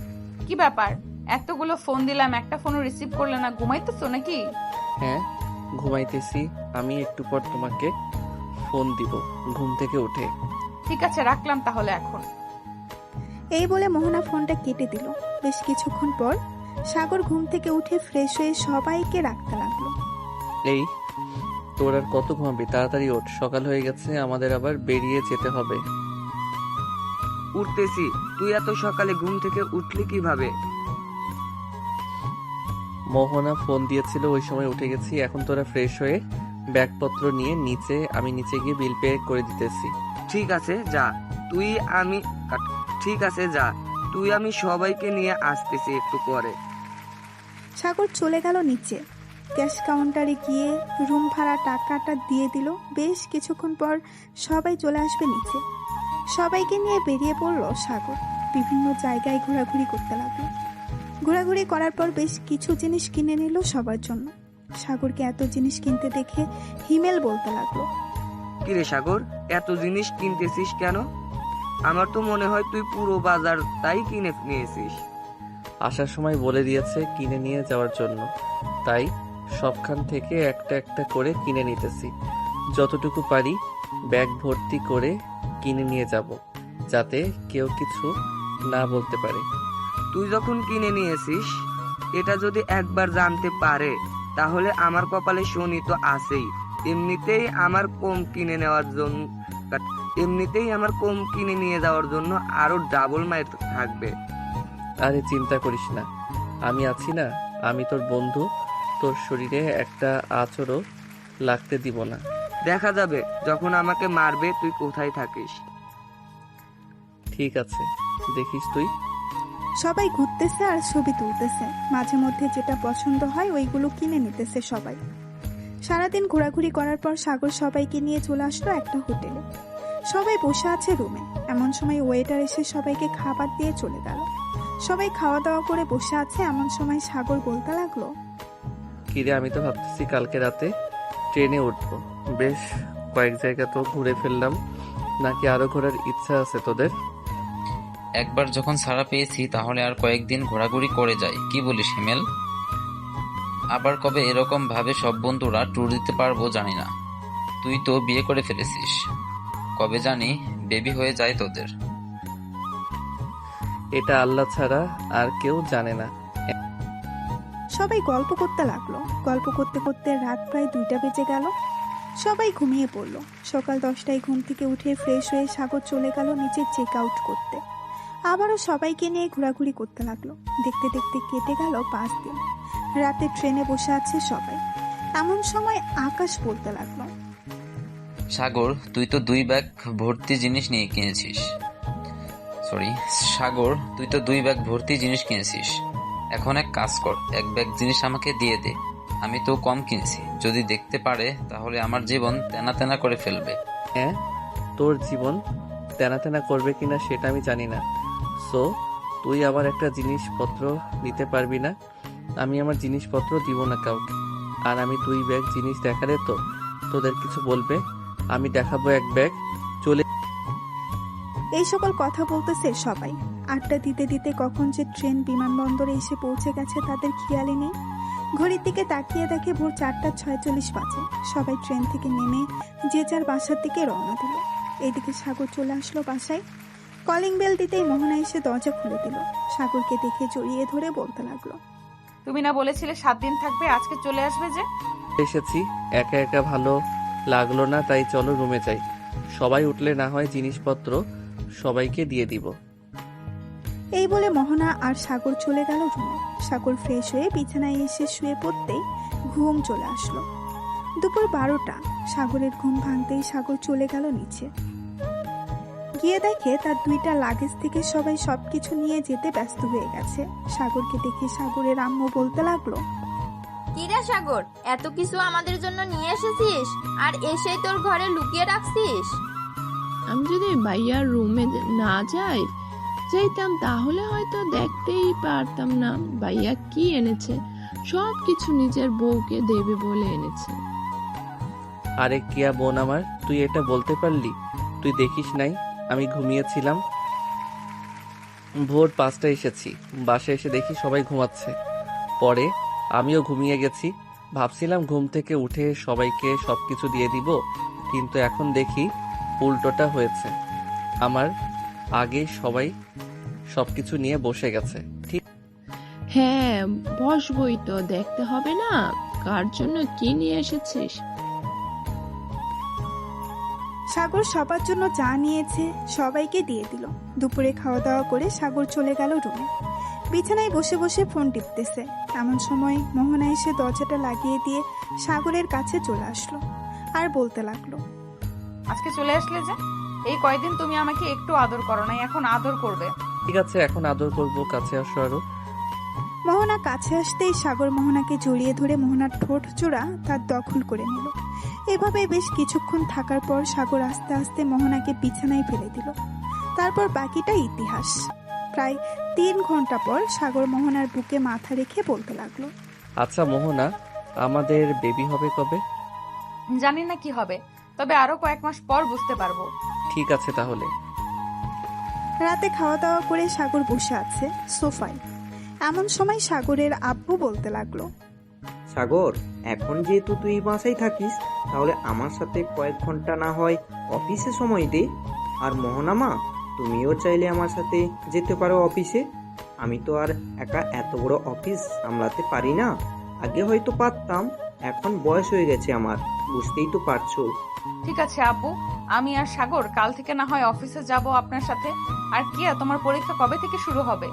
কি ব্যাপার, এতগুলো ফোন দিলাম, একটা ফোনও রিসিভ করলে না, ঘুমাইতেছো নাকি? হ্যাঁ ঘুমাইতেছি, আমি একটু পর তোমাকে ফোন দিব ঘুম থেকে উঠে। ঠিক আছে, রাখলাম তাহলে এখন। এই বলে মোহনা ফোনটা কেটে দিল। বেশ কিছুক্ষণ পর সাগর ঘুম থেকে উঠে ফ্রেশ হয়ে সবাইকে রাখতে লাগলো। এই তোর আর কত ঘুমাবি, তাড়াতাড়ি ওঠ, সকাল হয়ে গেছে, আমাদের আবার বেরিয়ে যেতে হবে। উঠতেছি। তুই এত সকালে ঘুম থেকে উঠলি কিভাবে? মোহনা ফোন দিয়েছিল, ওই সময় উঠে গেছি। এখন তোরা ফ্রেশ হয়ে ব্যাগপত্র নিয়ে আমি নিচে গিয়ে বিল পে করে দিতেছি। ঠিক আছে যা, ঠিক আছে যা, তুই আমি সবাইকে নিয়ে আসতেছি একটু পরে। সাগর চলে গেল নিচে। ক্যাশ কাউন্টারে গিয়ে রুম ভাড়া টাকাটা দিয়ে দিল। বেশ কিছুক্ষণ পর সবাই চলে আসবে নিচে। সবাইকে নিয়ে বেরিয়ে পড়ল সাগর। বিভিন্ন জায়গায় ঘোরাঘুরি করতে লাগলো। ঘোরাঘুরি করার পর বেশ কিছু জিনিস কিনে নিল সবার জন্য। সাগরকে এত জিনিস কিনতে দেখে হিমেল বলতে লাগলো, কিরে সাগর, এত জিনিস কিনতেছিস কেন? আমার তো মনে হয় তুই পুরো বাজার তাই কিনে নিয়েছিস। আসার সময় বলে দিয়েছে কিনে নিয়ে যাওয়ার জন্য, তাই সবখান থেকে একটা একটা করে কিনে নিতেছি। যতটুকু পারি ব্যাগ ভর্তি করে কিনে নিয়ে যাব, যাতে কেউ কিছু না বলতে পারে। তুই যখন কিনে নিয়েছিস, এটা যদি একবার জানতে পারে তাহলে আমার কপালে শনি তো আছেই। এমনিতেই আমার কম কিনে নিয়ে যাওয়ার জন্য আরো ডাবল মাইর থাকবে। আরে চিন্তা করিস না, আমি আছি না, আমি তোর বন্ধু। তোর শরীরে একটা আঁচড়ও লাগতে দিব না। দেখা যাবে যখন আমাকে মারবে তুই কোথায় থাকিস। ঠিক আছে, দেখিস তুই। সবাই ঘুরতেছে আর ছবি তুলতেছে। মাঝে মধ্যে যেটা পছন্দ হয় ওইগুলো কিনে নিতেছে সবাই। সারাদিন ঘোরাঘুরি করার পর সাগর সবাইকে নিয়ে চলে আসলো একটা হোটেলে। সবাই বসে আছে রুমে। এমন সময় ওয়েটার এসে সবাইকে খাবার দিয়ে চলে গেল। সবাই খাওয়া দাওয়া করে বসে আছে। এমন সময় সাগর বলতে লাগলো, কিরে, আমি তো ভাবতেছি কালকে রাতে ট্রেনে উঠবো। বেশ কয়েক জায়গা তো ঘুরে ফেললাম, নাকি আরো ঘোরার ইচ্ছা আছে তোদের? একবার যখন ছাড়া পেয়েছি তাহলে আর কয়েকদিন ঘোরাঘুরি করে যাই, কি বলিস হিমেল? আবার কবে এরকম ভাবে সব বন্ধুরা ট্যুর দিতে পারবো জানি না। তুই তো বিয়ে করে ফেলেছিস, কবে জানি বেবি হয়ে যায় তোদের। এটা আল্লাহ ছাড়া আর কেউ জানে না। সবাই গল্প করতে লাগলো। গল্প করতে করতে রাত প্রায় 2টা বেজে গেল। সবাই ঘুমিয়ে পড়ল। সকাল 10টায় ঘুম থেকে উঠে ফ্রেশ হয়ে সাগর চলে গেল নিচে চেক আউট করতে। আবারও সবাইকে নিয়ে ঘোরাঘুরি করতে লাগলো। দেখতে দেখতে কেটে গেল 5 দিন। রাতে ট্রেনে বসে আছে সবাই। এমন সময় আকাশ বলতে লাগলো, সাগর, তুই তো 2 ব্যাগ ভর্তি জিনিস কিনেছিস। এখন এক কাজ কর, 1 ব্যাগ জিনিস আমাকে দিয়ে দে। আমি তো কম কিনেছি, যদি দেখতে পারে তাহলে আমার জীবন তেনা তেনা করে ফেলবে। হ্যাঁ, তোর জীবন তেনা তেনা করবে কিনা সেটা আমি জানি না। সো তুই আবার একটা জিনিসপত্র নিতে পারবি না। আমি আমার জিনিসপত্র দিব না কাউকে। আর আমি 2 ব্যাগ জিনিস দেখালে তো তোদের কিছু বলবে। আমি দেখাবো 1 ব্যাগ। চলে এই সকল কথা বলতেছে সবাই। আড্ডা দিতে দিতে কখন যে ট্রেন বিমানবন্দরে এসে পৌঁছে গেছে তাদের খেয়ালই নেই। ঘড়ির দিকে তাকিয়ে দেখে ভোর 4:46 বাজে। সবাই ট্রেন থেকে নেমে যে যার বাসার দিকে রওনা দিল। এদিকে সাগর চলে আসলো বাসায়। কলিং বেল দিতেই মোহনা এসে দরজা খুলে দিল। সাগরকে দেখে জড়িয়ে ধরে বলতে লাগলো, তুমি না বলেছিলে 7 দিন থাকবে, আজকে চলে আসবে যে? এসেছি, একা একা ভালো লাগলো না, তাই চলো রুমে যাই। সবাই উঠলে না হয় জিনিসপত্র সবাইকে দিয়ে দিব। এই বলে মোহনা আর সাগর চলে গেল রুমে। সাগর ফ্রেশ হয়ে বিছানায় এসে শুয়ে পড়তেই ঘুম চলে আসলো। দুপুর 12টা। সাগরের ঘুম ভাঙতেই সাগর চলে গেল নিচে। গিয়ে দেখে তার 2টা লাগেজ থেকে সবাই সবকিছু নিয়ে যেতে ব্যস্ত হয়ে গেছে। সাগরকে দেখে সাগরের আম্মু বলতে লাগলো, কিরা সাগর, এত কিছু আমাদের জন্য নিয়ে এসেছিস আর এসেই তোর ঘরে লুকিয়ে রাখছিস? আমি যদি ভাইয়ার রুমে না যাইতাম তাহলে হয়তো দেখতেই পারতাম না ভাইয়া কি এনেছে। সব কিছু নিজের বউকে দেবে বলে এনেছে। আরে কিয়া বোন আমার, তুই এটা বলতে পারলি? তুই দেখিস নাই আমি ঘুমিয়েছিলাম। ভোর 5টায় এসেছি। বাসায় এসে দেখি সবাই ঘুমাচ্ছে। পরে আমিও ঘুমিয়ে গেছি। ভাবছিলাম ঘুম থেকে উঠে সবাইকে সবকিছু দিয়ে দিব, কিন্তু এখন দেখি উল্টোটা হয়েছে। আমার আগে সবাই সবকিছু নিয়ে বসে গেছে। ঠিক হ্যাঁ, বসবই তো, দেখতে হবে না কার জন্য কি নিয়ে এসেছিস। সাগর সবার জন্য চা নিয়েছে, সবাইকে দিয়ে দিল। দুপুরে খাওয়া দাওয়া করে সাগর চলে গেল রুমে। বিছানায় বসে বসে ফোন টিপতেছে। এমন সময় মোহনা এসে দরজাটা লাগিয়ে দিয়ে সাগরের কাছে চলে আসলো আর বলতে লাগলো, আজকে চলে আসলে যে? এই কয়দিন তুমি আমাকে একটু আদর করো নাই, এখন আদর করবে। ঠিক আছে, এখন আদর করব, কাছে আসো আরো। মোহনা কাছে আসতেই সাগর মোহনাকে জড়িয়ে ধরে মোহনার ঠোঁট জোড়া তার দখল করে নিল। এভাবে বেশ কিছুক্ষণ থাকার পর সাগর আস্তে আস্তে মোহনাকে বিছানায় ফেলে দিল। তারপর বাকিটা ইতিহাস। প্রায় 3 ঘন্টা পর সাগর মোহনার বুকে মাথা রেখে বলতে লাগলো, আচ্ছা মোহনা, আমাদের বেবি হবে কবে? জানি না কি হবে, তবে আরো কয়েক মাস পর বুঝতে পারবো। ঠিক আছে তাহলে। রাতে খাওয়া দাওয়া করে সাগর বসে আছে সোফায়। এমন সময় সাগরের আব্বু বলতে লাগলো, সাগর, এখন যেহেতু তুই বাসায় থাকিস, তাহলে আমার সাথে কয়েক ঘন্টা না হয় অফিসে সময় দে। আর মোহনা মা, তুমিও চাইলে আমার সাথে যেতে পারো অফিসে। আমি তো আর একা এত বড় অফিস সামলাতে পারি না। আগে হয়তো পারতাম, এখন বয়স হয়ে গেছে আমার, বুঝতেই তো পারছো। ঠিক আছে আব্বু, আমি আর সাগর কাল থেকে না হয় অফিসে যাব আপনার সাথে। আর কিয়া, তোমার পরীক্ষা কবে থেকে শুরু হবে?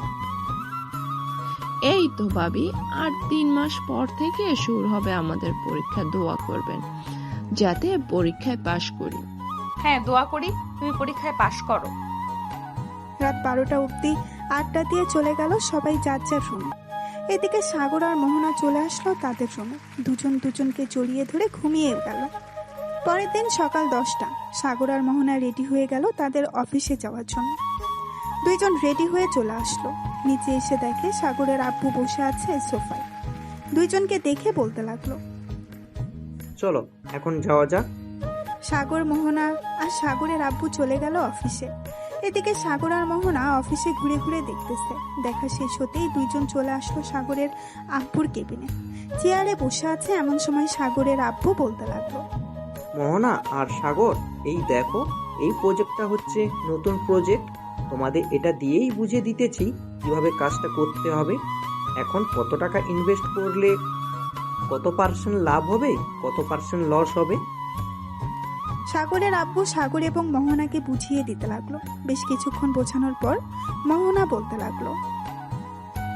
এই তো ভাবি, আর 3 মাস পর থেকে শুরু হবে আমাদের পরীক্ষা। দোয়া করবেন যাতে পরীক্ষায় পাশ করি। হ্যাঁ, দোয়া করি তুমি পরীক্ষায় পাশ করো। রাত 12টা অবধি আড্ডা দিয়ে চলে গেল সবাই যার যার রুমে। এদিকে সাগর আর মোহনা চলে আসলো তাদের রুমে। দুজন দুজনকে জড়িয়ে ধরে ঘুমিয়ে গেল। পরের দিন সকাল 10টা সাগর আর মোহনা রেডি হয়ে গেল তাদের অফিসে যাওয়ার জন্য। দুইজন রেডি হয়ে চলে আসলো। নিচে এসে দেখে সাগরের আব্বু বসে আছে সোফায়। দুইজনকে দেখে বলতে লাগলো, চলো এখন যাওয়া যাক। সাগর, মোহনা আর সাগরের আব্বু চলে গেল অফিসে। এদিকে সাগর আর মোহনা অফিসে ঘুরে ঘুরে দেখতেছে। দেখা শেষ হতেই দুইজন চলে আসলো সাগরের আব্বুর কেবিনে। চেয়ারে বসে আছে। এমন সময় সাগরের আব্বু বলতে লাগলো, মোহনা আর সাগর, এই দেখো, এই প্রজেক্টটা হচ্ছে নতুন প্রজেক্ট। তোমাদের এটা দিয়েই বুঝিয়ে দিতেছি কিভাবে কাজটা করতে হবে। এখন কত টাকা ইনভেস্ট করলে কত পার্সেন্ট লাভ হবে, কত পার্সেন্ট লস হবে। সাগরের আব্বু সাগর এবং মোহনাকে বুঝিয়ে দিতে লাগলো। বেশ কিছুক্ষণ বোঝানোর পর মোহনা বলতে লাগলো,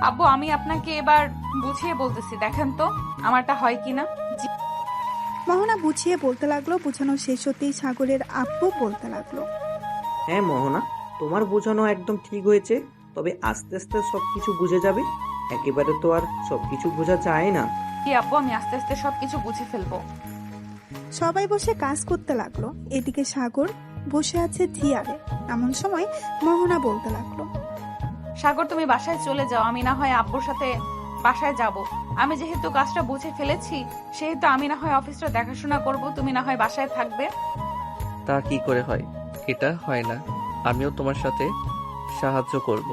আব্বু, আমি আপনাকে এবার বুঝিয়ে বলতেছি, দেখেন তো আমারটা হয় কিনা। মোহনা বুঝিয়ে বলতে লাগলো। বোঝানো শেষ হতেই সাগরের আব্বু বলতে লাগলো, হ্যাঁ মোহনা, তোমার বোঝানো একদম ঠিক হয়েছে, তবে আস্তে আস্তে সবকিছু বুঝে যাবে। একেবারে তো আর সবকিছু বোঝা যায় না। কি আব্বু, আমি আস্তে আস্তে সবকিছু বুঝে ফেলবো। সবাই বসে কাজ করতে লাগলো। এদিকে সাগর বসে আছে চেয়ারে। এমন সময় মোহনা বলতে লাগলো, সাগর, তুমি বাসায় চলে যাও, আমি না হয় আব্বুর সাথে বাসায় যাব। আমি যেহেতু কাজটা বুঝে ফেলেছি, সেহেতু আমি না হয় অফিসটা দেখাশোনা করব, তুমি না হয় বাসায় থাকবে। তা কি করে হয়? এটা হয় না। আমিও তোমার সাথে সাহায্য করব।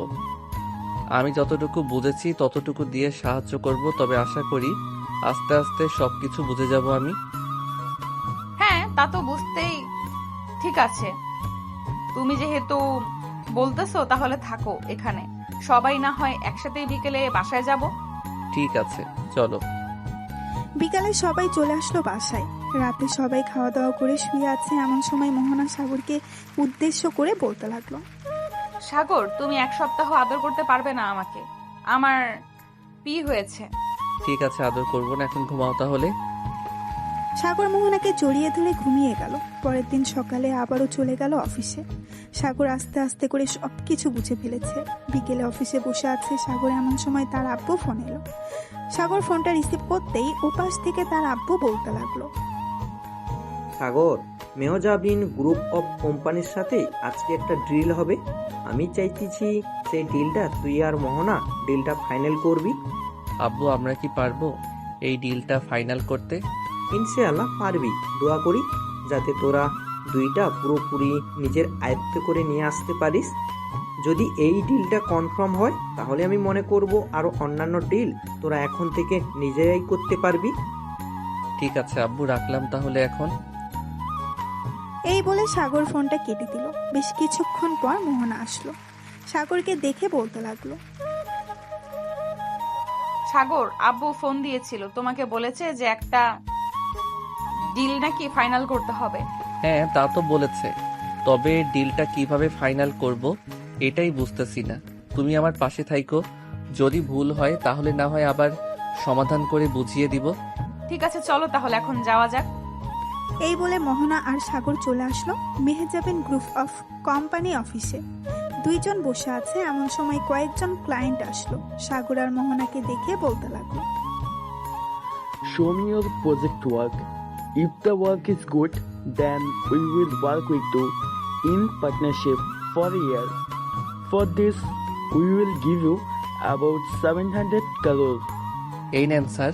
আমি যতটুকু বুঝেছি ততটুকু দিয়ে সাহায্য করব, তবে আশা করি আস্তে আস্তে সবকিছু বুঝে যাব আমি। হ্যাঁ, তা তো বুঝতেই। ঠিক আছে, তুমি যেহেতু বলতেছো তাহলে থাকো এখানে। সবাই না হয় একসাথেই বিকেলে বাসায় যাব। ঠিক আছে, চলো। বিকালে সবাই চলে আসলো বাসায়। রাতে সবাই খাওয়া দাওয়া করে শুয়ে আছে। এমন সময় মোহনা সাগরকে উদ্দেশ্য করে বলতে লাগলো, সাগর, তুমি 1 সপ্তাহ আদর করতে পারবে না আমাকে? আমার পি হয়েছে। ঠিক আছে, আদর করবো না, এখন ঘুমাও তাহলে। সাগর মোহনাকে জড়িয়ে ধরে ঘুমিয়ে গেল। পরের দিন সকালে আবারও চলে গেল অফিসে। সাগর আস্তে আস্তে করে সবকিছু বুঝে ফেলেছে। বিকেলে অফিসে বসে আছে সাগর। এমন সময় তার আব্বু ফোন এলো। সাগর ফোনটা রিসিভ করতেই ওপাশ থেকে তার আব্বু বলতে লাগলো, সাগর, মেহজাবিন গ্রুপ অফ কোম্পানির সাথে আজকে একটা ডিল হবে। আমি চাইতেছি সেই ডিলটা তুই আর মোহনা ডিলটা ফাইনাল করবি। আব্বু, আমরা কি পারবো এই ডিলটা ফাইনাল করতে? ইনশাআল্লাহ পারবি। দোয়া করি যাতে তোরা দুইটা পুরোপুরি নিজের আয়ত্তে করে নিয়ে আসতে পারিস। যদি এই ডিলটা কনফার্ম হয়, তাহলে আমি মনে করব আরো অন্যান্য ডিল তোরা এখন থেকে নিজেরাই করতে পারবি। ঠিক আছে আব্বু, রাখলাম তাহলে এখন। এই বলে সাগর ফোনটা কেটে দিল। বেশ কিছুক্ষণ পর মোহনা আসলো। সাগরকে দেখে বলতে লাগলো, সাগর, আব্বু ফোন দিয়েছিল, তোমাকে বলেছে যে একটা ডিল নাকি ফাইনাল করতে হবে। হ্যাঁ তা তো বলেছে, তবে ডিলটা কিভাবে ফাইনাল করব এটাই বুঝতেছি না। তুমি আমার পাশে থাইকো, যদি ভুল হয় তাহলে না হয় আবার সমাধান করে বুঝিয়ে দিব। ঠিক আছে চলো তাহলে এখন যাওয়া যাক। এই বলে মোহনা আর সাগর চলে আসলো মেহেজাবিন গ্রুপ অফ কোম্পানি অফিসে। দুইজন বসে আছে, এমন সময় কয়েকজন ক্লায়েন্ট আসলো। সাগর আর মোহনাকে দেখে বলতে লাগলো, Show me your project work. If the work is good, then we will work with you in partnership for a year. For this, we will give you about 700 crore. এই নেন স্যার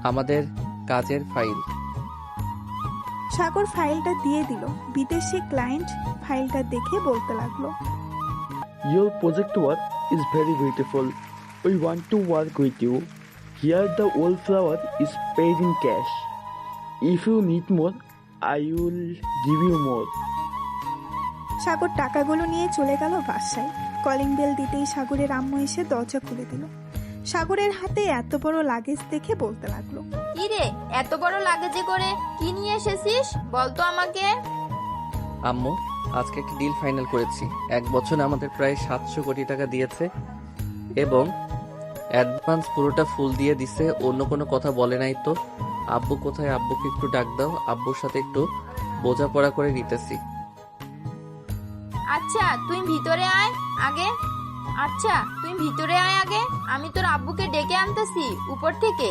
আমাদের কাজের ফাইল। সাগর ফাইলটা দিয়ে দিল। বিদেশি ক্লায়েন্ট ফাইলটা দেখে বলতে লাগলো, Your project work is very beautiful. We want to work with you. Here the wallflower is paid in cash. If you need more, I will give you more. সাগর টাকাগুলো নিয়ে চলে গেল বাসায়। কলিং বেল দিতেই সাগরের আম্মু এসে দরজা খুলে দিল। সাগরের হাতে এত বড় লাগেজ দেখে বলতে লাগলো, কি রে, এত বড় লাগেজে করে কি নিয়ে এসেছিস বলতো আমাকে। আম্মু আজকে একটা ডিল ফাইনাল করেছি। 1 বছর আমাদের প্রায় 700 কোটি টাকা দিয়েছে এবং অ্যাডভান্স পুরোটা ফুল দিয়ে দিছে। অন্য কোনো কথা বলে নাই তো? আব্বু কোথায়? আব্বুকে একটু ডাক দাও, আব্বুর সাথে একটু বোঝাপড়া করে নিতেছি। আচ্ছা তুই ভিতরে আয় আগে। আমি তোর আব্বুকে ডেকে আনতেছি উপর থেকে।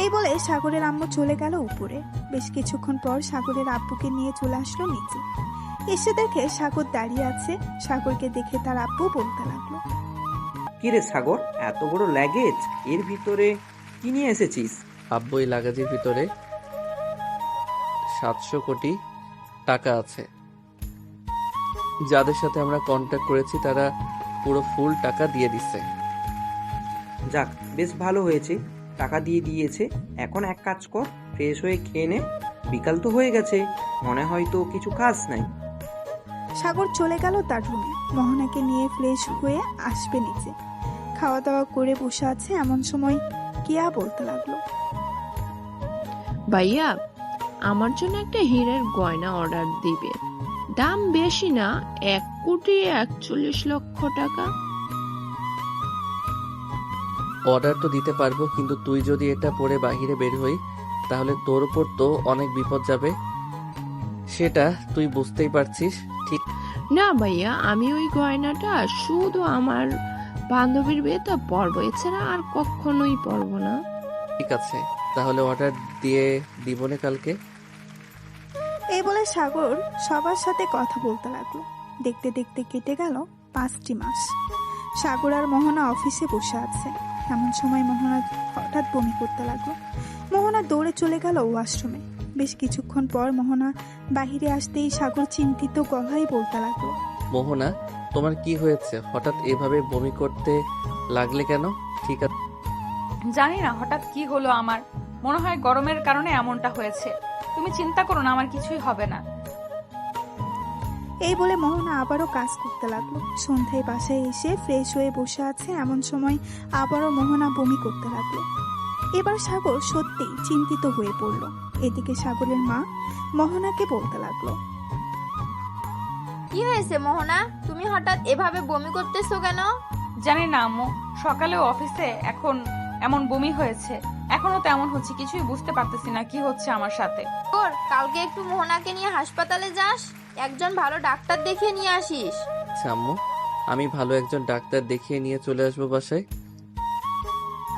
এই বলে সাগরের আম্মু চলে গেল উপরে। বেশ কিছুক্ষণ পর সাগরের আব্বুকে নিয়ে চলে আসলো নিচে। এসে দেখে সাগর দাঁড়িয়ে আছে। সাগরকে দেখে তার আব্বু বলতে লাগলো, কিরে সাগর, এত বড় লাগেজ, এর ভিতরে কি নিয়ে এসেছিস? আব্বু এই লাগেজের ভিতরে 700 কোটি টাকা আছে। যাদের সাথে আমরা কন্ট্যাক্ট করেছি তারা পুরো ফুল টাকা দিয়ে দিচ্ছে। যাক, বেশ ভালো হয়েছে, টাকা দিয়ে দিয়েছে। এখন এক কাজ কর, ফ্রেশ হয়ে খেয়ে নে। বিকাল তো হয়ে গেছে, মনে হয় তো কিছু কাজ নাই। সাগর চলে গেল তার রুমে। মোহনাকে নিয়ে ফ্রেশ হয়ে আসবে নিচে। খাওয়া দাওয়া করে বসে আছে, এমন সময় কিয়া বলতে লাগলো, ভাইয়া আমার জন্য একটা হীরের গয়না অর্ডার দিবে। দাম বেশি না, 1,41,00,000 টাকা। অর্ডার তো দিতে পারবো, কিন্তু তুই যদি এটা পরে বাহিরে বের হই তাহলে তোর উপর তো অনেক বিপদ যাবে, সেটা তুই বুঝতেই পারছিস। ঠিক না ভাইয়া, আমি ওই গয়নাটা শুধু আমার বান্ধবীর বিয়েতে পরবো, এছাড়া আর কখনোই পরবো না। ঠিক আছে, তাহলে অর্ডার দিয়ে দিবনে কালকে। এই বলে সাগর সবার সাথে কথা বলতে লাগলো। দেখতে দেখতে কেটে গেল 5টি মাস। সাগর আর মোহনা অফিসে বসে আছে। এমন সময় মোহনা হঠাৎ বমি করতে লাগলো। মোহনা দৌড়ে চলে গেল ওয়াশরুমে। বেশ কিছুক্ষণ পর মোহনা বাহিরে আসতেই সাগর চিন্তিত গলায় বলতে লাগলো, মোহনা তোমার কি হয়েছে? হঠাৎ এভাবে বমি করতে লাগলে কেন? ঠিক আছে, জানি না হঠাৎ কি হলো আমার, মনে হয় গরমের কারণে এমনটা হয়েছে। তুমি চিন্তা করো না, আমার কিছুই হবে না। এই বলে মোহনা আবারও কাজ করতে লাগলো। সন্ধ্যায় বাসায় এসে ফ্রেশ হয়ে বসে আছে, এমন সময় আবারও মোহনা বমি করতে লাগলো। এবার সাগর সত্যিই চিন্তিত হয়ে পড়ল। এদিকে সাগরের মা মোহনাকে বলতে লাগলো, কি হয়েছে মোহনা, তুমি হঠাৎ এভাবে বমি করতেছো কেন? জানি না আম্মু, সকালেও অফিসে এখন এমন বমি হয়েছে, এখনো তেমন হচ্ছে, কিছুই বুঝতে পারতেছি না কি হচ্ছে আমার সাথে। তোর কালকে একটু মোহনাকে নিয়ে হাসপাতালে যাস, একজন ভালো ডাক্তার দেখিয়ে নিয়ে আসিস। আচ্ছা আম্মু, আমি ভালো একজন ডাক্তার দেখিয়ে নিয়ে চলে আসবো বাসায়।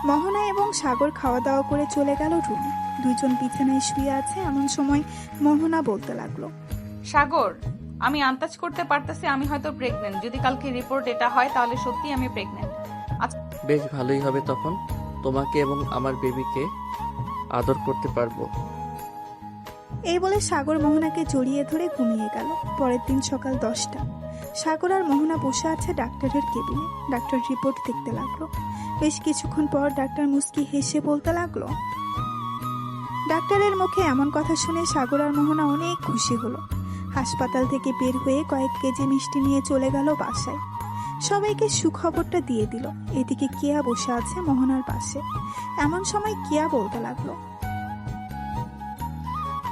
মোহনা এবং সাগর খাওয়া দাওয়া করে চলে গেল রুমে। দুইজন বিছানায় শুয়ে আছে, এমন সময় মোহনা বলতে লাগলো, সাগর, আমি আন্দাজ করতে পারতেছি আমি হয়তো প্রেগনেন্ট। যদি কালকে রিপোর্ট এটা হয় তাহলে সত্যি আমি প্রেগনেন্ট। বেশ ভালোই হবে, তখন তোমাকে এবং আমার বেবিকে আদর করতে পারবো। এই বলে সাগর মোহনাকে জড়িয়ে ধরে ঘুমিয়ে গেল। পরের দিন সকাল 10টা। সাগর আর মোহনা বসে আছে ডাক্তারের কেবিনে। ডাক্তার রিপোর্ট দেখতে লাগলো। বেশ কিছুক্ষণ পর ডাক্তার মুস্কি হেসে বলতে লাগলো, ডাক্তারের মুখে এমন কথা শুনে সাগর আর মোহনা অনেক খুশি হলো। হাসপাতাল থেকে বের হয়ে কয়েক কেজি মিষ্টি নিয়ে চলে গেল বাসায়। সবাইকে সুখবরটা দিয়ে দিল। এদিকে কিয়া বসে আছে মোহনার পাশে। এমন সময় কিয়া বলতে লাগলো,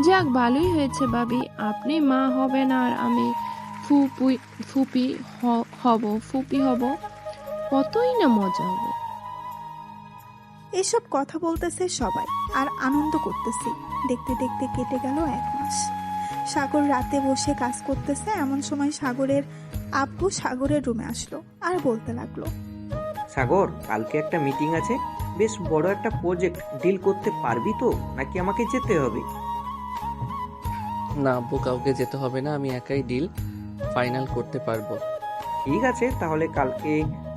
যাক, ভালোই হয়েছে ভাবি, আপনি মা হবেন আর আমি ফুপি হব, কতই না মজা হবে। এসব কথা বলতেছে সবাই আর আনন্দ করতেছি। দেখতে দেখতে কেটে গেল 1 মাস। সাগর রাতে বসে কাজ করতেছে, এমন সময় সাগরের আব্বু সাগরের রুমে আসলো আর বলতে লাগলো, সাগর, কালকে একটা মিটিং আছে, বেশ বড় একটা প্রজেক্ট ডিল করতে পারবি তো, নাকি আমাকে যেতে হবে? না আব্বু, কাউকে যেতে হবে না, আমি একাই ডিল ফাইনাল করতে পারবো। ঠিক আছে, তাহলে কালকে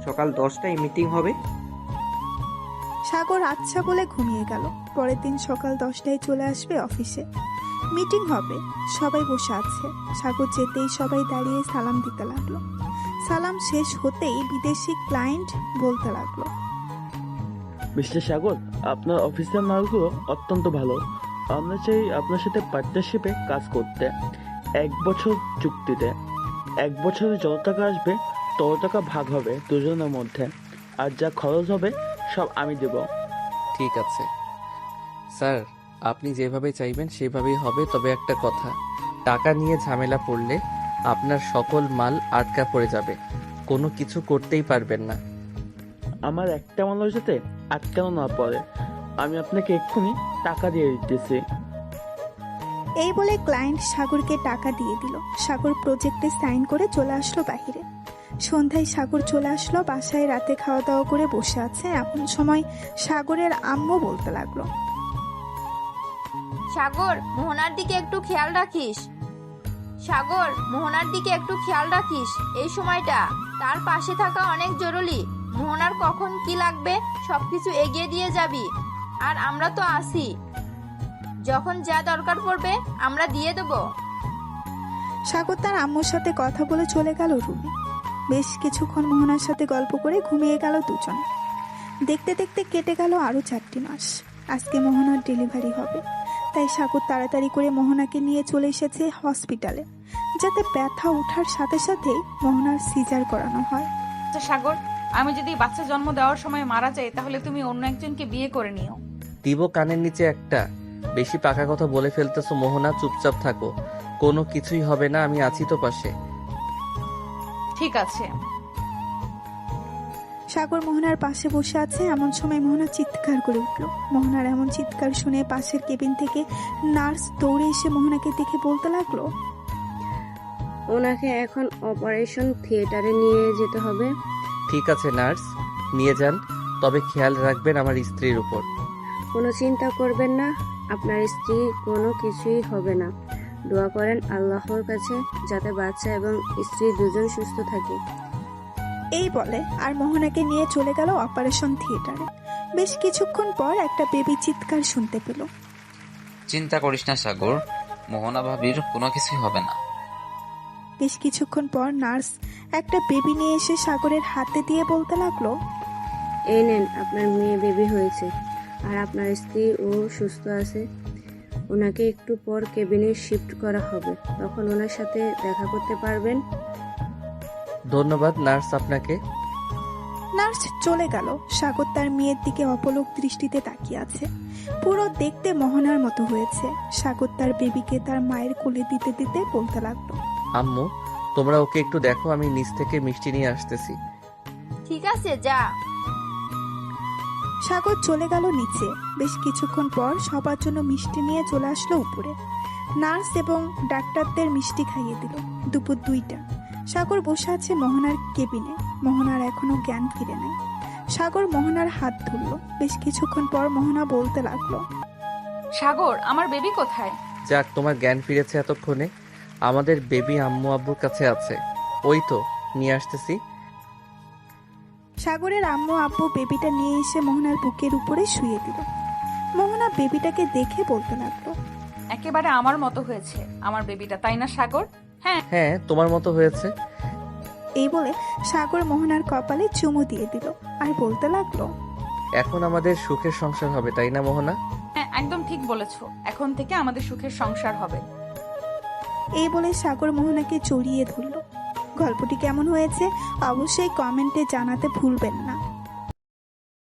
সকাল 10টায় মিটিং হবে। সাগর আচ্ছা বলে ঘুমিয়ে গেল। পরের দিন সকাল 10টায় চলে আসবে অফিসে, মিটিং হবে। সবাই বসে আছে। সাগর যেতেই সবাই দাঁড়িয়ে সালাম দিতে লাগলো। সালাম শেষ হতেই বিদেশি ক্লায়েন্ট বলতে লাগলো, মিস্টার সাগর, আপনার অফিসের মালগুলো অত্যন্ত ভালো। আমরা চাই আপনার সাথে পার্টনারশিপে কাজ করতে। 1 বছর চুক্তিতে। 1 বছরে যত টাকা আসবে তত টাকা ভাগ হবে দুজনের মধ্যে, আর যা খরচ হবে সব আমি দেব। ঠিক আছে স্যার, আপনি যেভাবে চাইবেন সেভাবেই হবে। তবে একটা কথা, টাকা নিয়ে ঝামেলা পড়লে আপনার সকল মাল আটকা পড়ে যাবে, কোনো কিছু করতেই পারবেন না। আমার একটা মানুষ যাতে আটকানো না পড়ে, আমি আপনাকে এক্ষুনি টাকা দিয়ে দিতেছি। এই বলে ক্লায়েন্ট সাগরকে টাকা দিয়ে দিল। সাগর প্রজেক্টে সাইন করে চলে আসলো বাহিরে। সন্ধ্যায় সাগর চলে আসলো বাসায়। রাতে খাওয়া দাওয়া করে বসে আছে, এমন সময় সাগরের আম্মু বলতে লাগলো, সাগর, মোহনার দিকে একটু খেয়াল রাখিস। সাগর, মোহনার দিকে একটু খেয়াল রাখিস। এই সময়টা তার পাশে থাকা অনেক জরুরি। মোহনার কখন কি লাগবে সবকিছু এগিয়ে দিয়ে যাবি, আর আমরা তো আছি, যখন যা দরকার পড়বে আমরা দিয়ে দেব। সাগর তার আম্মুর সাথে কথা বলে চলে গেল রুমে। বেশ কিছুক্ষণ মোহনার সাথে গল্প করে ঘুমিয়ে গেল দুজন। দেখতে দেখতে কেটে গেল আরো 4টি মাস। আজকে মোহনার ডেলিভারি হবে, তাই সাগর তাড়াতাড়ি করে মোহনাকে নিয়ে চলে এসেছে হসপিটালে, যাতে ব্যথা ওঠার সাথে সাথে মোহনার সিজার করানো হয়। আচ্ছা সাগর, আমি যদি বাচ্চা জন্ম দেওয়ার সময় মারা যাই তাহলে তুমি অন্য একজনকে বিয়ে করে নিও। দিব কানের নিচে একটা। বেশি পাকা কথা বলে ফেলতেছো মোহনা, চুপচাপ থাকো, কোনো কিছুই হবে না, আমি আছি তো পাশে। ঠিক আছে। সাগর মোহনার পাশে বসে আছে, এমন সময় মোহনা চিৎকার করে উঠল। মোহনার এমন চিৎকার শুনে পাশের কেবিন থেকে নার্স দৌড়ে এসে মোহনাকে দেখে বলতে লাগলো, ওনাকে এখন অপারেশন থিয়েটারে নিয়ে যেতে হবে। ঠিক আছে নার্স, নিয়ে যান, তবে খেয়াল রাখবেন আমার স্ত্রীর উপর। কোনো চিন্তা করবেন না, আপনার স্ত্রী কোনো কিছুই হবে না। দোয়া করেন আল্লাহর কাছে যাতে বাচ্চা এবং স্ত্রী দুজন সুস্থ থাকে। এই বলে আর মোহনাকে নিয়ে চলে গেল অপারেশন থিয়েটারে। বেশ কিছুক্ষণ পর একটা বেবি চিৎকার শুনতে পেল। চিন্তা করিস না সাগর, মোহনা ভাবির কোনো কিছুই হবে না। বেশ কিছুক্ষণ পর নার্স একটা বেবি নিয়ে এসে সাগরের হাতে দিয়ে বলতে লাগলো, এই নেন, আপনার মেয়ে বেবি হয়েছে আর আপনার স্ত্রী ও সুস্থ আছে। ওনাকে একটু পর কেবিনে শিফট করা হবে, তখন ওনার সাথে দেখা করতে পারবেন। ধন্যবাদ নার্স আপনাকে। নার্স চলে গেল। সাগর তার মেয়ের দিকে অপলক দৃষ্টিতে তাকিয়ে আছে। পুরো দেখতে মোহনার মতো হয়েছে। সাগর তার বেবিকে তার মায়ের কোলে দিতে দিতে বলতে লাগলো, আম্মু, তোমরা ওকে একটু দেখো, আমি নিচ থেকে মিষ্টি নিয়ে আসতেছি। ঠিক আছে, যা। সাগর চলে গেল নিচে। বেশ কিছুক্ষণ পর সবার জন্য মিষ্টি নিয়ে চলে আসলো উপরে। নার্স এবং ডাক্তারদের মিষ্টি খাইয়ে দিল। দুপুর 2টা। সাগর বসে আছে মোহনার কেবিনে। মোহনার এখনো জ্ঞান ফিরে নেই। সাগর মোহনার হাত ধরল। বেশ কিছুক্ষণ পর মোহনা বলতে লাগলো, সাগর, আমার বেবি কোথায়? যাক, তোমার জ্ঞান ফিরেছে এতক্ষণে। আমাদের বেবি আম্মু আব্বুর কাছে আছে, ওই তো নিয়ে আসতেছি। সাগরের আম্মু আব্বু বেবিটা নিয়ে এসে মোহনার বুকের উপরে শুয়ে দিল। মোহনা বেবিটাকে দেখে বলতে লাগলো, একেবারে আমার মতো হয়েছে আমার বেবিটা, তাই না সাগর? হ্যাঁ হ্যাঁ, তোমার মতো হয়েছে। এই বলে সাগর মোহনার কপালে চুমু দিয়ে দিল আর বলতে লাগলো, এখন আমাদের সুখের সংসার হবে, তাই না মোহনা? হ্যাঁ, একদম ঠিক বলেছো, এখন থেকে আমাদের সুখের সংসার হবে। এই বলে সাগর মোহনাকে জড়িয়ে ধরল। গল্পটি কেমন হয়েছে অবশ্যই কমেন্টে জানাতে ভুলবেন না।